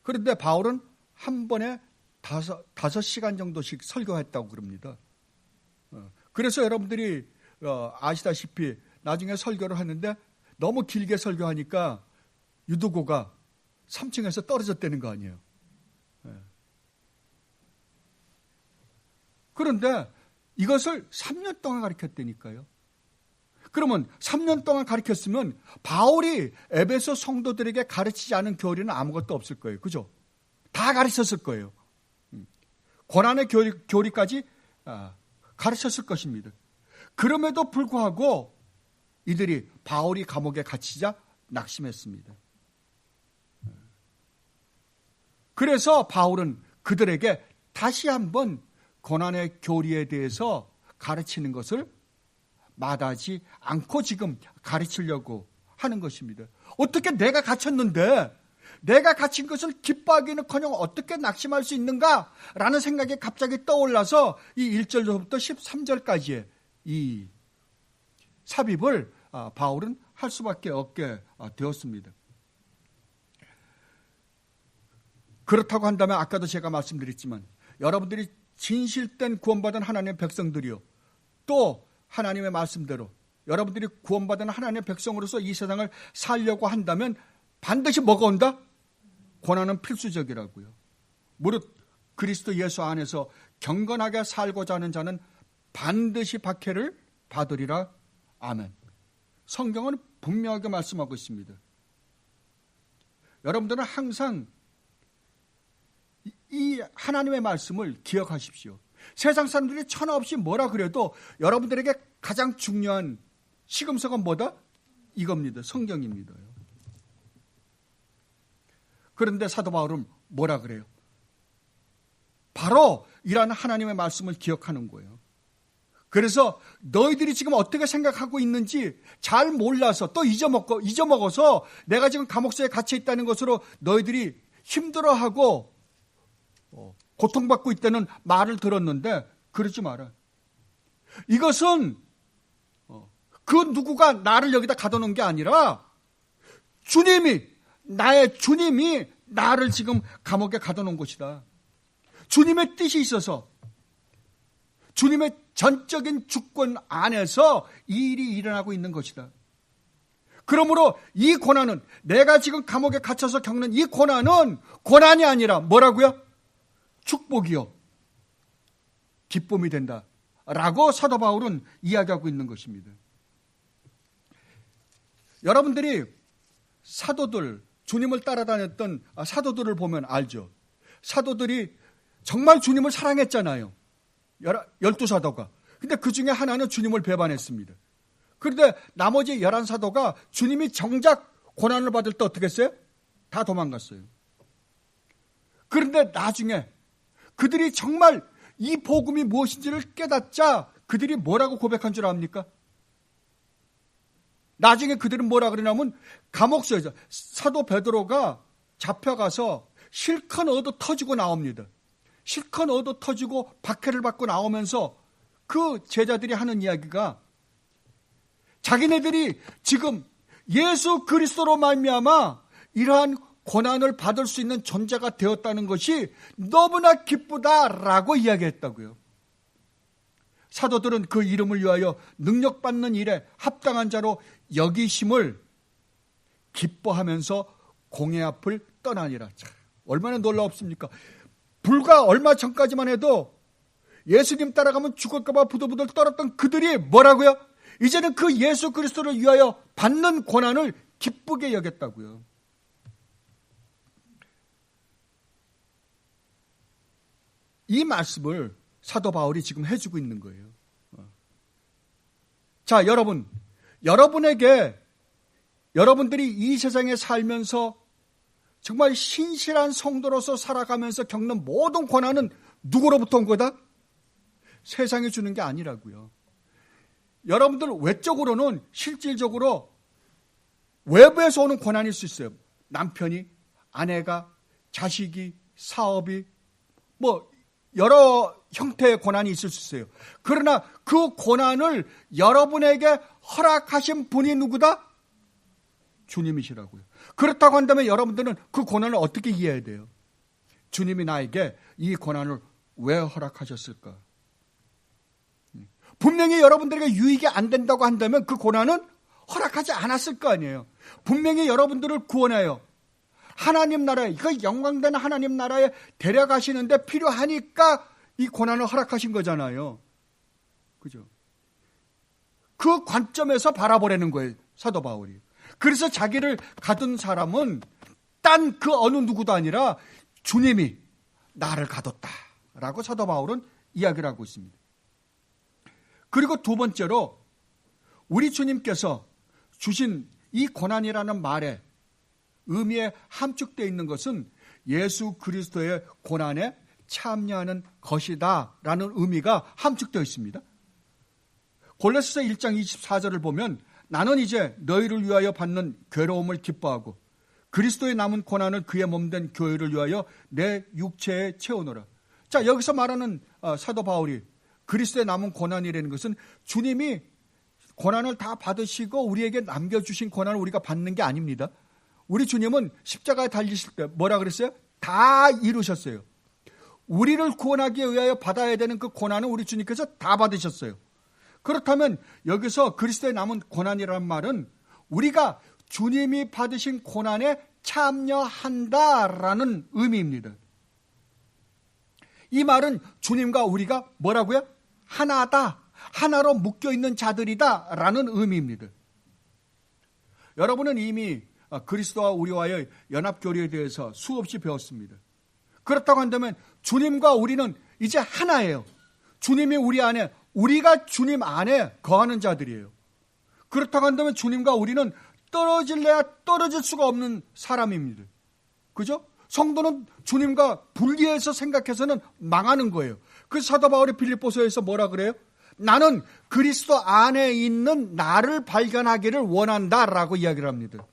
그런데 바울은 한 번에 5시간 정도씩 설교했다고 그럽니다. 그래서 여러분들이 아시다시피 나중에 설교를 하는데 너무 길게 설교하니까 유두고가 3층에서 떨어졌다는 거 아니에요. 그런데 이것을 3년 동안 가르쳤다니까요. 그러면 3년 동안 가르쳤으면 바울이 에베소 성도들에게 가르치지 않은 교리는 아무것도 없을 거예요. 그죠? 다 가르쳤을 거예요. 고난의 교리까지 가르쳤을 것입니다. 그럼에도 불구하고 이들이 바울이 감옥에 갇히자 낙심했습니다. 그래서 바울은 그들에게 다시 한번 고난의 교리에 대해서 가르치는 것을 마다하지 않고 지금 가르치려고 하는 것입니다. 어떻게 내가 갇혔는데 내가 갇힌 것을 기뻐하기는커녕 어떻게 낙심할 수 있는가라는 생각이 갑자기 떠올라서 이 1절부터 13절까지의 이 삽입을 바울은 할 수밖에 없게 되었습니다. 그렇다고 한다면 아까도 제가 말씀드렸지만 여러분들이 진실된 구원받은 하나님의 백성들이요. 또 하나님의 말씀대로 여러분들이 구원받은 하나님의 백성으로서 이 세상을 살려고 한다면 반드시 뭐가 온다? 고난은 필수적이라고요. 무릇 그리스도 예수 안에서 경건하게 살고자 하는 자는 반드시 박해를 받으리라. 아멘. 성경은 분명하게 말씀하고 있습니다. 여러분들은 항상 이 하나님의 말씀을 기억하십시오. 세상 사람들이 천하 없이 뭐라 그래도 여러분들에게 가장 중요한 시금석은 뭐다? 이겁니다. 성경입니다. 그런데 사도 바울은 뭐라 그래요? 바로 이러한 하나님의 말씀을 기억하는 거예요. 그래서 너희들이 지금 어떻게 생각하고 있는지 잘 몰라서 또 잊어먹어서 내가 지금 감옥소에 갇혀 있다는 것으로 너희들이 힘들어하고 고통받고 있다는 말을 들었는데 그러지 마라. 이것은 그 누구가 나를 여기다 가둬놓은 게 아니라 나의 주님이 나를 지금 감옥에 가둬놓은 것이다. 주님의 뜻이 있어서 주님의 전적인 주권 안에서 이 일이 일어나고 있는 것이다. 그러므로 이 고난은, 내가 지금 감옥에 갇혀서 겪는 이 고난은 고난이 아니라 뭐라고요? 축복이요, 기쁨이 된다 라고 사도 바울은 이야기하고 있는 것입니다. 여러분들이 사도들, 주님을 따라다녔던 사도들을 보면 알죠. 사도들이 정말 주님을 사랑했잖아요. 12사도가. 근데 그 중에 하나는 주님을 배반했습니다. 그런데 나머지 11사도가 주님이 정작 고난을 받을 때 어떻게 했어요? 다 도망갔어요. 그런데 나중에 그들이 정말 이 복음이 무엇인지를 깨닫자 그들이 뭐라고 고백한 줄 압니까? 나중에 그들은 뭐라 그러냐면, 감옥소에서 사도 베드로가 잡혀가서 실컷 얻어 터지고 나옵니다. 실컷 얻어 터지고 박해를 받고 나오면서 그 제자들이 하는 이야기가, 자기네들이 지금 예수 그리스도로 말미암아 이러한 고난을 받을 수 있는 존재가 되었다는 것이 너무나 기쁘다라고 이야기했다고요. 사도들은 그 이름을 위하여 능력받는 일에 합당한 자로 여기심을 기뻐하면서 공회 앞을 떠나니라. 참, 얼마나 놀라웠습니까? 불과 얼마 전까지만 해도 예수님 따라가면 죽을까 봐 부들부들 떨었던 그들이 뭐라고요? 이제는 그 예수 그리스도를 위하여 받는 고난을 기쁘게 여겼다고요. 이 말씀을 사도 바울이 지금 해주고 있는 거예요. 자, 여러분들이 이 세상에 살면서 정말 신실한 성도로서 살아가면서 겪는 모든 고난은 누구로부터 온 거다? 세상이 주는 게 아니라고요. 여러분들 외적으로는 실질적으로 외부에서 오는 고난일 수 있어요. 남편이, 아내가, 자식이, 사업이, 여러 형태의 고난이 있을 수 있어요. 그러나 그 고난을 여러분에게 허락하신 분이 누구다? 주님이시라고요. 그렇다고 한다면 여러분들은 그 고난을 어떻게 이해해야 돼요? 주님이 나에게 이 고난을 왜 허락하셨을까? 분명히 여러분들에게 유익이 안 된다고 한다면 그 고난은 허락하지 않았을 거 아니에요. 분명히 여러분들을 구원해요. 하나님 나라에, 그 영광된 하나님 나라에 데려가시는데 필요하니까 이 고난을 허락하신 거잖아요. 그죠? 그 관점에서 바라보라는 거예요, 사도 바울이. 그래서 자기를 가둔 사람은 딴 그 어느 누구도 아니라 주님이 나를 가뒀다라고 사도 바울은 이야기를 하고 있습니다. 그리고 두 번째로 우리 주님께서 주신 이 고난이라는 말에 의미에 함축되어 있는 것은 예수 그리스도의 고난에 참여하는 것이다 라는 의미가 함축되어 있습니다. 골로새서 1장 24절을 보면, 나는 이제 너희를 위하여 받는 괴로움을 기뻐하고 그리스도의 남은 고난을 그의 몸된 교회를 위하여 내 육체에 채우노라. 자, 여기서 말하는 사도 바울이 그리스도의 남은 고난이라는 것은 주님이 고난을 다 받으시고 우리에게 남겨주신 고난을 우리가 받는 게 아닙니다. 우리 주님은 십자가에 달리실 때 뭐라 그랬어요? 다 이루셨어요. 우리를 구원하기 위하여 받아야 되는 그 고난은 우리 주님께서 다 받으셨어요. 그렇다면 여기서 그리스도의 남은 고난이라는 말은 우리가 주님이 받으신 고난에 참여한다라는 의미입니다. 이 말은 주님과 우리가 뭐라고요? 하나다, 하나로 묶여있는 자들이다 라는 의미입니다. 여러분은 이미 그리스도와 우리와의 연합교리에 대해서 수없이 배웠습니다. 그렇다고 한다면 주님과 우리는 이제 하나예요. 주님이 우리 안에, 우리가 주님 안에 거하는 자들이에요. 그렇다고 한다면 주님과 우리는 떨어질래야 떨어질 수가 없는 사람입니다. 그죠? 성도는 주님과 분리해서 생각해서는 망하는 거예요. 그 사도 바울이 빌립보서에서 뭐라 그래요? 나는 그리스도 안에 있는 나를 발견하기를 원한다라고 이야기를 합니다.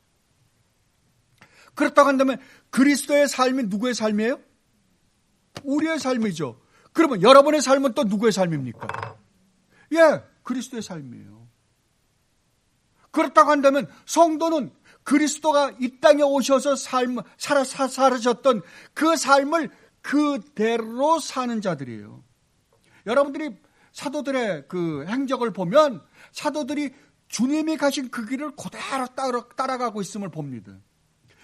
그렇다고 한다면 그리스도의 삶이 누구의 삶이에요? 우리의 삶이죠. 그러면 여러분의 삶은 또 누구의 삶입니까? 예, 그리스도의 삶이에요. 그렇다고 한다면 성도는 그리스도가 이 땅에 오셔서 살아셨던 그 삶을 그대로 사는 자들이에요. 여러분들이 사도들의 그 행적을 보면 사도들이 주님이 가신 그 길을 그대로 따라가고 있음을 봅니다.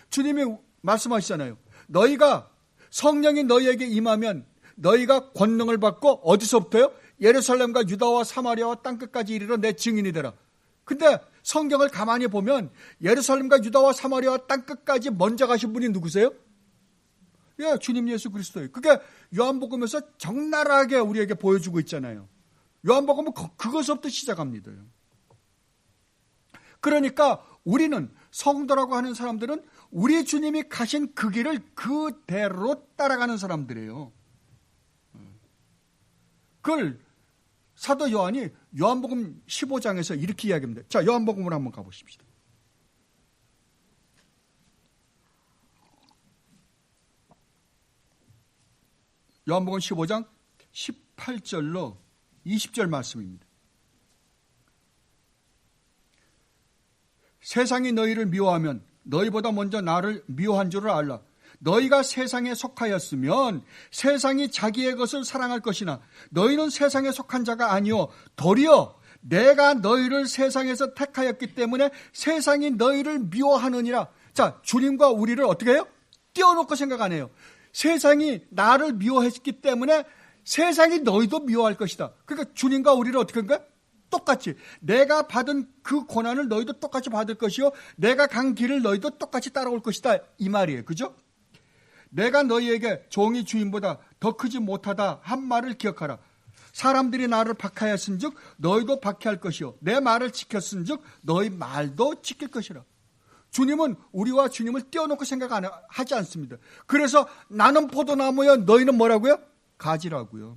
주님이 말씀하시잖아요. 너희가 성령이 너희에게 임하면 너희가 권능을 받고 어디서부터요? 예루살렘과 유다와 사마리아와 땅끝까지 이르러 내 증인이 되라. 근데 성경을 가만히 보면 예루살렘과 유다와 사마리아와 땅끝까지 먼저 가신 분이 누구세요? 예, 주님 예수 그리스도예요. 그게 요한복음에서 적나라하게 우리에게 보여주고 있잖아요. 요한복음은 그것부터 시작합니다. 그러니까 우리는 성도라고 하는 사람들은 우리 주님이 가신 그 길을 그대로 따라가는 사람들이에요. 그걸 사도 요한이 요한복음 15장에서 이렇게 이야기합니다. 자, 요한복음으로 한번 가보십시다. 요한복음 15장 18절로 20절 말씀입니다. 세상이 너희를 미워하면 너희보다 먼저 나를 미워한 줄을 알라. 너희가 세상에 속하였으면 세상이 자기의 것을 사랑할 것이나 너희는 세상에 속한 자가 아니요 도리어 내가 너희를 세상에서 택하였기 때문에 세상이 너희를 미워하느니라. 자, 주님과 우리를 어떻게 해요? 띄워놓고 생각 안 해요. 세상이 나를 미워했기 때문에 세상이 너희도 미워할 것이다. 그러니까 주님과 우리를 어떻게 한 거야? 똑같이 내가 받은 그 고난을 너희도 똑같이 받을 것이요 내가 간 길을 너희도 똑같이 따라올 것이다. 이 말이에요. 그죠? 내가 너희에게 종이 주인보다 더 크지 못하다 한 말을 기억하라. 사람들이 나를 박해하였은 즉 너희도 박해할 것이요 내 말을 지켰은 즉 너희 말도 지킬 것이라. 주님은 우리와 주님을 띄워놓고 생각하지 않습니다. 그래서 나는 포도나무여 너희는 뭐라고요? 가지라고요.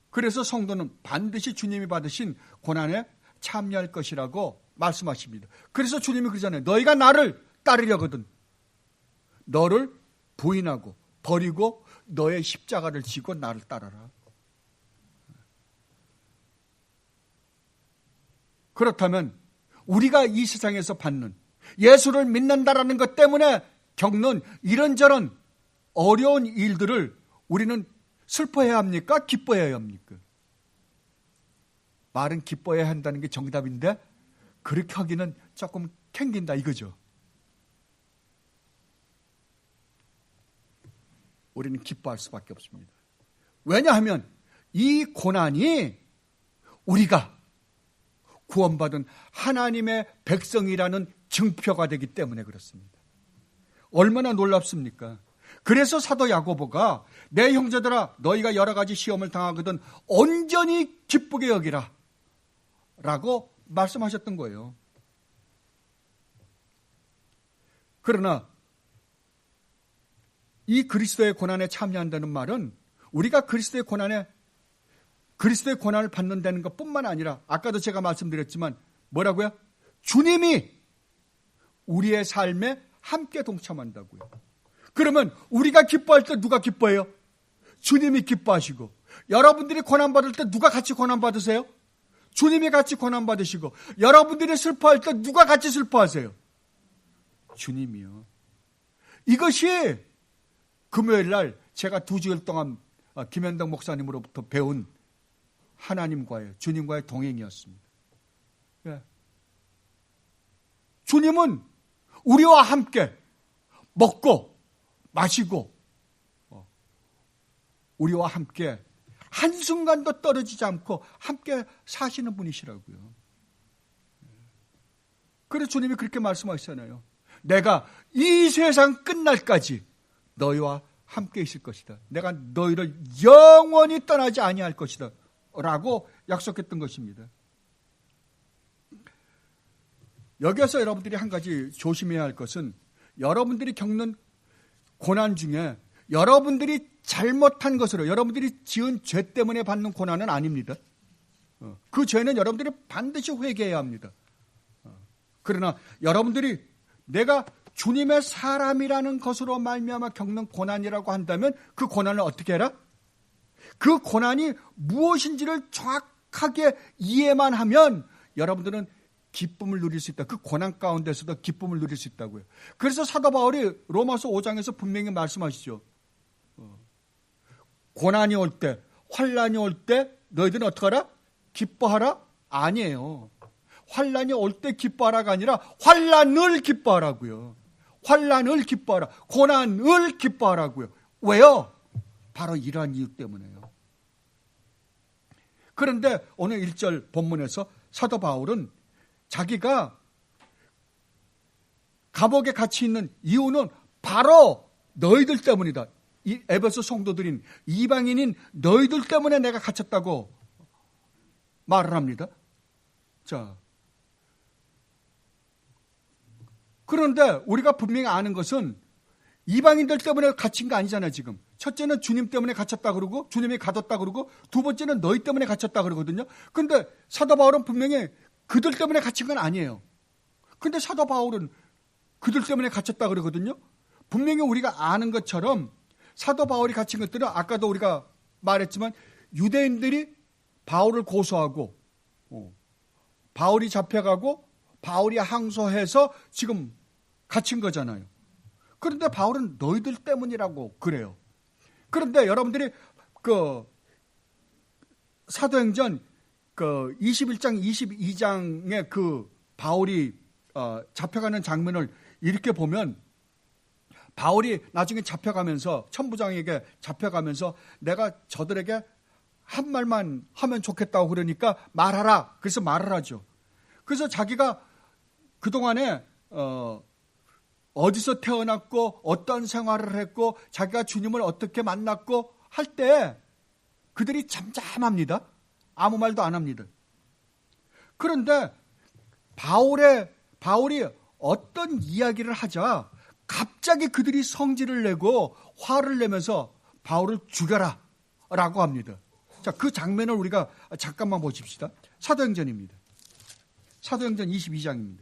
그래서 성도는 반드시 주님이 받으신 고난에 참여할 것이라고 말씀하십니다. 그래서 주님이 그러잖아요. 너희가 나를 따르려거든 너를 부인하고 버리고 너의 십자가를 지고 나를 따라라. 그렇다면 우리가 이 세상에서 받는 예수를 믿는다라는 것 때문에 겪는 이런저런 어려운 일들을 우리는 슬퍼해야 합니까? 기뻐해야 합니까? 말은 기뻐해야 한다는 게 정답인데 그렇게 하기는 조금 캥긴다 이거죠. 우리는 기뻐할 수밖에 없습니다. 왜냐하면 이 고난이 우리가 구원받은 하나님의 백성이라는 증표가 되기 때문에 그렇습니다. 얼마나 놀랍습니까? 그래서 사도 야고보가 내 형제들아 너희가 여러 가지 시험을 당하거든 온전히 기쁘게 여기라 라고 말씀하셨던 거예요. 그러나 이 그리스도의 고난에 참여한다는 말은 우리가 그리스도의 고난을 받는다는 것뿐만 아니라 아까도 제가 말씀드렸지만 뭐라고요? 주님이 우리의 삶에 함께 동참한다고요. 그러면 우리가 기뻐할 때 누가 기뻐해요? 주님이 기뻐하시고 여러분들이 고난받을 때 누가 같이 고난받으세요? 주님이 같이 고난받으시고 여러분들이 슬퍼할 때 누가 같이 슬퍼하세요? 주님이요. 이것이 금요일 날 제가 2주일 동안 김현덕 목사님으로부터 배운 하나님과의 주님과의 동행이었습니다. 예. 주님은 우리와 함께 먹고 마시고 우리와 함께 한순간도 떨어지지 않고 함께 사시는 분이시라고요. 그래서 주님이 그렇게 말씀하시잖아요. 내가 이 세상 끝날까지 너희와 함께 있을 것이다. 내가 너희를 영원히 떠나지 아니할 것이다. 라고 약속했던 것입니다. 여기서 여러분들이 한 가지 조심해야 할 것은 여러분들이 겪는 고난 중에 여러분들이 잘못한 것으로 여러분들이 지은 죄 때문에 받는 고난은 아닙니다. 그 죄는 여러분들이 반드시 회개해야 합니다. 그러나 여러분들이 내가 주님의 사람이라는 것으로 말미암아 겪는 고난이라고 한다면 그 고난을 어떻게 해라? 그 고난이 무엇인지를 정확하게 이해만 하면 여러분들은 기쁨을 누릴 수 있다. 그 고난 가운데서도 기쁨을 누릴 수 있다고요. 그래서 사도 바울이 로마서 5장에서 분명히 말씀하시죠. 고난이 올 때, 환난이 올 때 너희들은 어떻게 하라? 기뻐하라? 아니에요. 환난이 올 때 기뻐하라가 아니라 환난을 기뻐하라고요. 환난을 기뻐하라. 고난을 기뻐하라고요. 왜요? 바로 이러한 이유 때문에요. 그런데 오늘 1절 본문에서 사도 바울은 자기가 감옥에 갇혀 있는 이유는 바로 너희들 때문이다. 이 에베소 성도들인 이방인인 너희들 때문에 내가 갇혔다고 말을 합니다. 자, 그런데 우리가 분명히 아는 것은 이방인들 때문에 갇힌 거 아니잖아요, 지금. 첫째는 주님 때문에 갇혔다 그러고, 주님이 가뒀다 그러고, 두 번째는 너희 때문에 갇혔다 그러거든요. 근데 사도 바울은 분명히 그들 때문에 갇힌 건 아니에요. 근데 사도 바울은 그들 때문에 갇혔다 그러거든요. 분명히 우리가 아는 것처럼 사도 바울이 갇힌 것들은 아까도 우리가 말했지만 유대인들이 바울을 고소하고, 바울이 잡혀가고, 바울이 항소해서 지금 갇힌 거잖아요. 그런데 바울은 너희들 때문이라고 그래요. 그런데 여러분들이 그 사도행전 그 21장, 22장의 그 바울이 잡혀가는 장면을 이렇게 보면 바울이 나중에 잡혀가면서 천부장에게 잡혀가면서 내가 저들에게 한 말만 하면 좋겠다고 그러니까 말하라. 그래서 말을 하죠. 그래서 자기가 그동안에 어디서 태어났고 어떤 생활을 했고 자기가 주님을 어떻게 만났고 할 때 그들이 잠잠합니다. 아무 말도 안 합니다. 그런데 바울이 어떤 이야기를 하자 갑자기 그들이 성질을 내고 화를 내면서 바울을 죽여라 라고 합니다. 자, 그 장면을 우리가 잠깐만 보십시다. 사도행전입니다. 사도행전 22장입니다.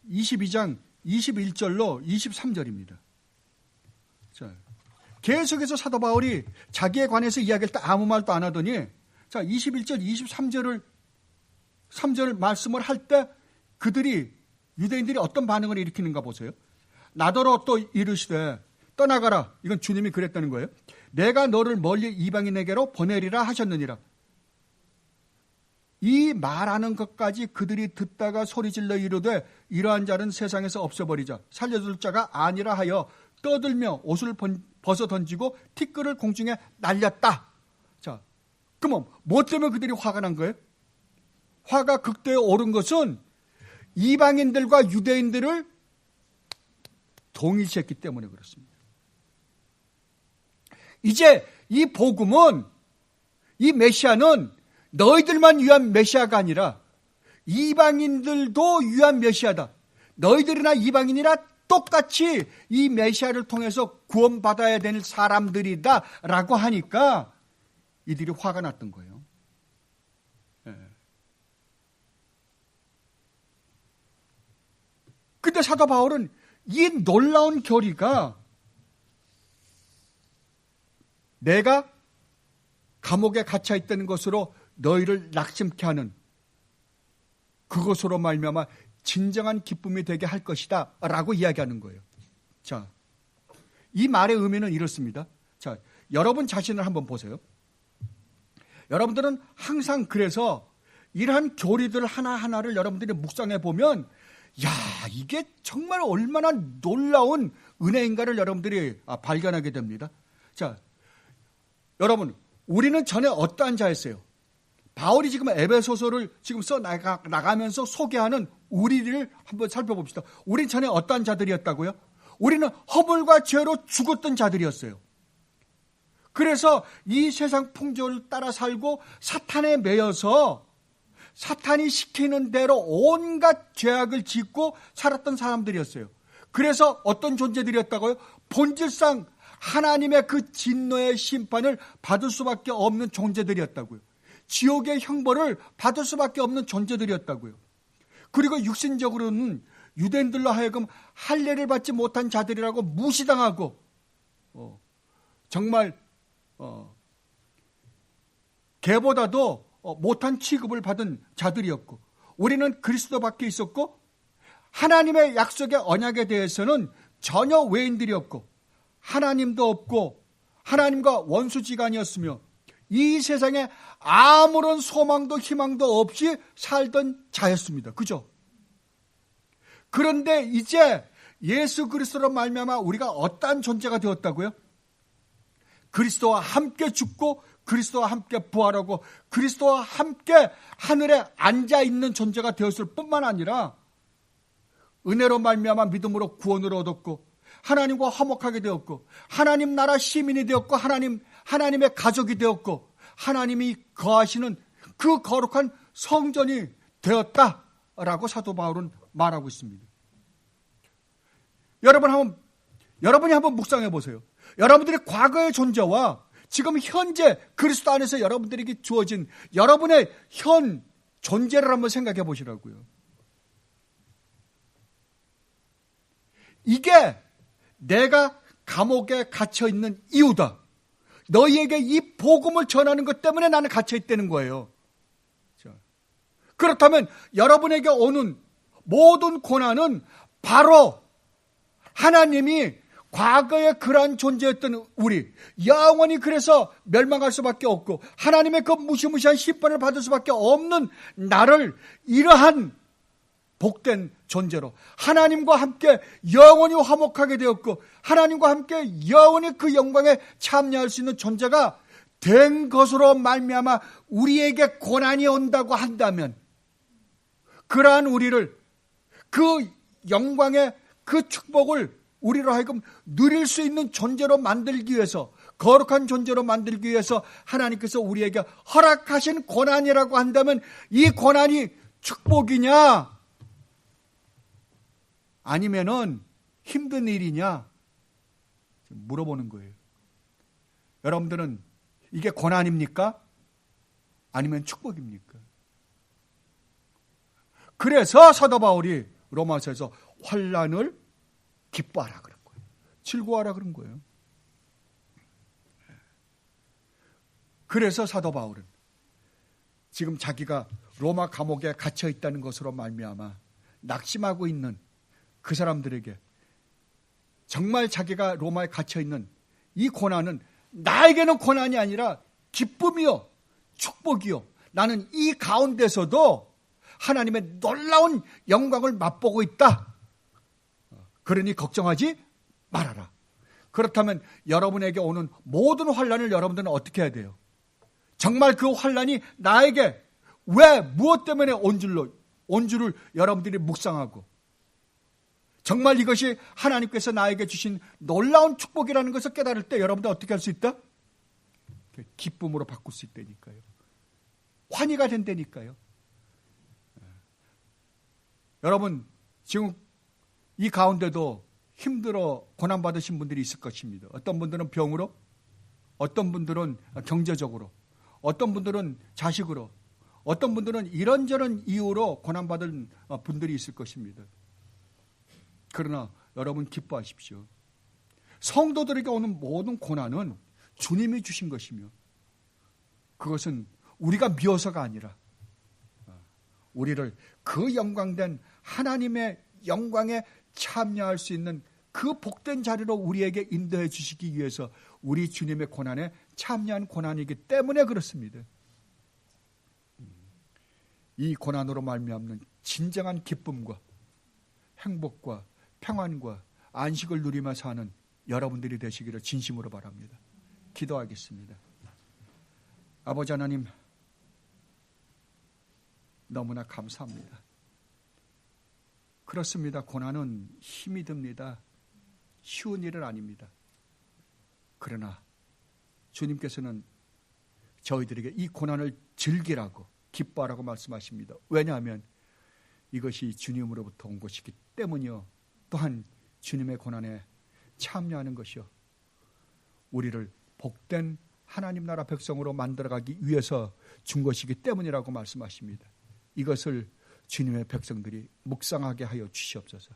22장 21절로 23절입니다. 자, 계속해서 사도 바울이 자기에 관해서 이야기할 때 아무 말도 안 하더니 자, 21절, 3절 말씀을 할 때 그들이 유대인들이 어떤 반응을 일으키는가 보세요. 나더러 또 이르시되 떠나가라. 이건 주님이 그랬다는 거예요. 내가 너를 멀리 이방인에게로 보내리라 하셨느니라. 이 말하는 것까지 그들이 듣다가 소리질러 이르되 이러한 자는 세상에서 없애버리자. 살려줄 자가 아니라 하여 떠들며 옷을 벗어 던지고 티끌을 공중에 날렸다. 자, 그러면 뭐 때문에 그들이 화가 난 거예요? 화가 극도에 오른 것은 이방인들과 유대인들을 동일시했기 때문에 그렇습니다. 이제 이 복음은, 이 메시아는 너희들만 위한 메시아가 아니라 이방인들도 위한 메시아다. 너희들이나 이방인이나 똑같이 이 메시아를 통해서 구원받아야 될 사람들이다 라고 하니까 이들이 화가 났던 거예요. 근데 사도 바울은 이 놀라운 교리가 내가 감옥에 갇혀 있다는 것으로 너희를 낙심케 하는 그것으로 말미암아 진정한 기쁨이 되게 할 것이다 라고 이야기하는 거예요. 자, 이 말의 의미는 이렇습니다. 자, 여러분 자신을 한번 보세요. 여러분들은 항상 그래서 이러한 교리들 하나하나를 여러분들이 묵상해 보면 야, 이게 정말 얼마나 놀라운 은혜인가를 여러분들이 발견하게 됩니다. 자, 여러분, 우리는 전에 어떠한 자였어요? 바울이 지금 에베소서를 지금 나가면서 소개하는 우리를 한번 살펴봅시다. 우린 전에 어떠한 자들이었다고요? 우리는 허물과 죄로 죽었던 자들이었어요. 그래서 이 세상 풍조를 따라 살고 사탄에 매여서 사탄이 시키는 대로 온갖 죄악을 짓고 살았던 사람들이었어요. 그래서 어떤 존재들이었다고요? 본질상 하나님의 그 진노의 심판을 받을 수밖에 없는 존재들이었다고요. 지옥의 형벌을 받을 수밖에 없는 존재들이었다고요. 그리고 육신적으로는 유대인들로 하여금 할례를 받지 못한 자들이라고 무시당하고 정말 개보다도 못한 취급을 받은 자들이었고, 우리는 그리스도 밖에 있었고 하나님의 약속의 언약에 대해서는 전혀 외인들이었고 하나님도 없고 하나님과 원수지간이었으며 이 세상에 아무런 소망도 희망도 없이 살던 자였습니다. 그죠? 그런데 이제 예수 그리스도로 말미암아 우리가 어떠한 존재가 되었다고요? 그리스도와 함께 죽고 그리스도와 함께 부활하고 그리스도와 함께 하늘에 앉아있는 존재가 되었을 뿐만 아니라 은혜로 말미암아 믿음으로 구원을 얻었고 하나님과 화목하게 되었고 하나님 나라 시민이 되었고 하나님의 가족이 되었고 하나님이 거하시는 그 거룩한 성전이 되었다라고 사도 바울은 말하고 있습니다. 여러분이 한번 묵상해 보세요. 여러분들의 과거의 존재와 지금 현재 그리스도 안에서 여러분들에게 주어진 여러분의 현 존재를 한번 생각해 보시라고요. 이게 내가 감옥에 갇혀 있는 이유다. 너희에게 이 복음을 전하는 것 때문에 나는 갇혀 있다는 거예요. 그렇다면 여러분에게 오는 모든 고난은 바로 하나님이 과거에 그러한 존재였던 우리, 영원히 그래서 멸망할 수밖에 없고 하나님의 그 무시무시한 심판을 받을 수밖에 없는 나를 이러한 복된 존재로 하나님과 함께 영원히 화목하게 되었고 하나님과 함께 영원히 그 영광에 참여할 수 있는 존재가 된 것으로 말미암아 우리에게 고난이 온다고 한다면, 그러한 우리를 그 영광의 그 축복을 우리로 하여금 누릴 수 있는 존재로 만들기 위해서, 거룩한 존재로 만들기 위해서 하나님께서 우리에게 허락하신 고난이라고 한다면 이 고난이 축복이냐 아니면은 힘든 일이냐 물어보는 거예요. 여러분들은 이게 고난입니까? 아니면 축복입니까? 그래서 사도 바울이 로마서에서 환난을 기뻐하라 그런 거예요. 즐거워하라 그런 거예요. 그래서 사도 바울은 지금 자기가 로마 감옥에 갇혀 있다는 것으로 말미암아 낙심하고 있는 그 사람들에게 정말 자기가 로마에 갇혀 있는 이 고난은 나에게는 고난이 아니라 기쁨이요, 축복이요. 나는 이 가운데서도 하나님의 놀라운 영광을 맛보고 있다. 그러니 걱정하지 말아라. 그렇다면 여러분에게 오는 모든 환난을 여러분들은 어떻게 해야 돼요? 정말 그 환난이 나에게 왜 무엇 때문에 온 줄을 여러분들이 묵상하고 정말 이것이 하나님께서 나에게 주신 놀라운 축복이라는 것을 깨달을 때 여러분들 어떻게 할 수 있다? 기쁨으로 바꿀 수 있다니까요. 환희가 된다니까요. 여러분 지금 이 가운데도 힘들어 고난받으신 분들이 있을 것입니다. 어떤 분들은 병으로, 어떤 분들은 경제적으로, 어떤 분들은 자식으로, 어떤 분들은 이런저런 이유로 고난받은 분들이 있을 것입니다. 그러나 여러분 기뻐하십시오. 성도들에게 오는 모든 고난은 주님이 주신 것이며 그것은 우리가 미워서가 아니라 우리를 그 영광된 하나님의 영광에 참여할 수 있는 그 복된 자리로 우리에게 인도해 주시기 위해서 우리 주님의 고난에 참여한 고난이기 때문에 그렇습니다. 이 고난으로 말미암는 진정한 기쁨과 행복과 평안과 안식을 누리며 사는 여러분들이 되시기를 진심으로 바랍니다. 기도하겠습니다. 아버지 하나님, 너무나 감사합니다. 그렇습니다. 고난은 힘이 듭니다. 쉬운 일은 아닙니다. 그러나 주님께서는 저희들에게 이 고난을 즐기라고, 기뻐하라고 말씀하십니다. 왜냐하면 이것이 주님으로부터 온 것이기 때문이요, 또한 주님의 고난에 참여하는 것이요, 우리를 복된 하나님 나라 백성으로 만들어가기 위해서 준 것이기 때문이라고 말씀하십니다. 이것을 주님의 백성들이 묵상하게 하여 주시옵소서.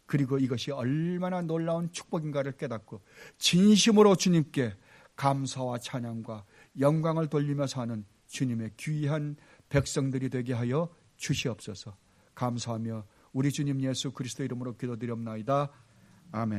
그리고 이것이 얼마나 놀라운 축복인가를 깨닫고 진심으로 주님께 감사와 찬양과 영광을 돌리며 사는 주님의 귀한 백성들이 되게 하여 주시옵소서. 감사하며 우리 주님 예수 그리스도 이름으로 기도드리옵나이다. 아멘.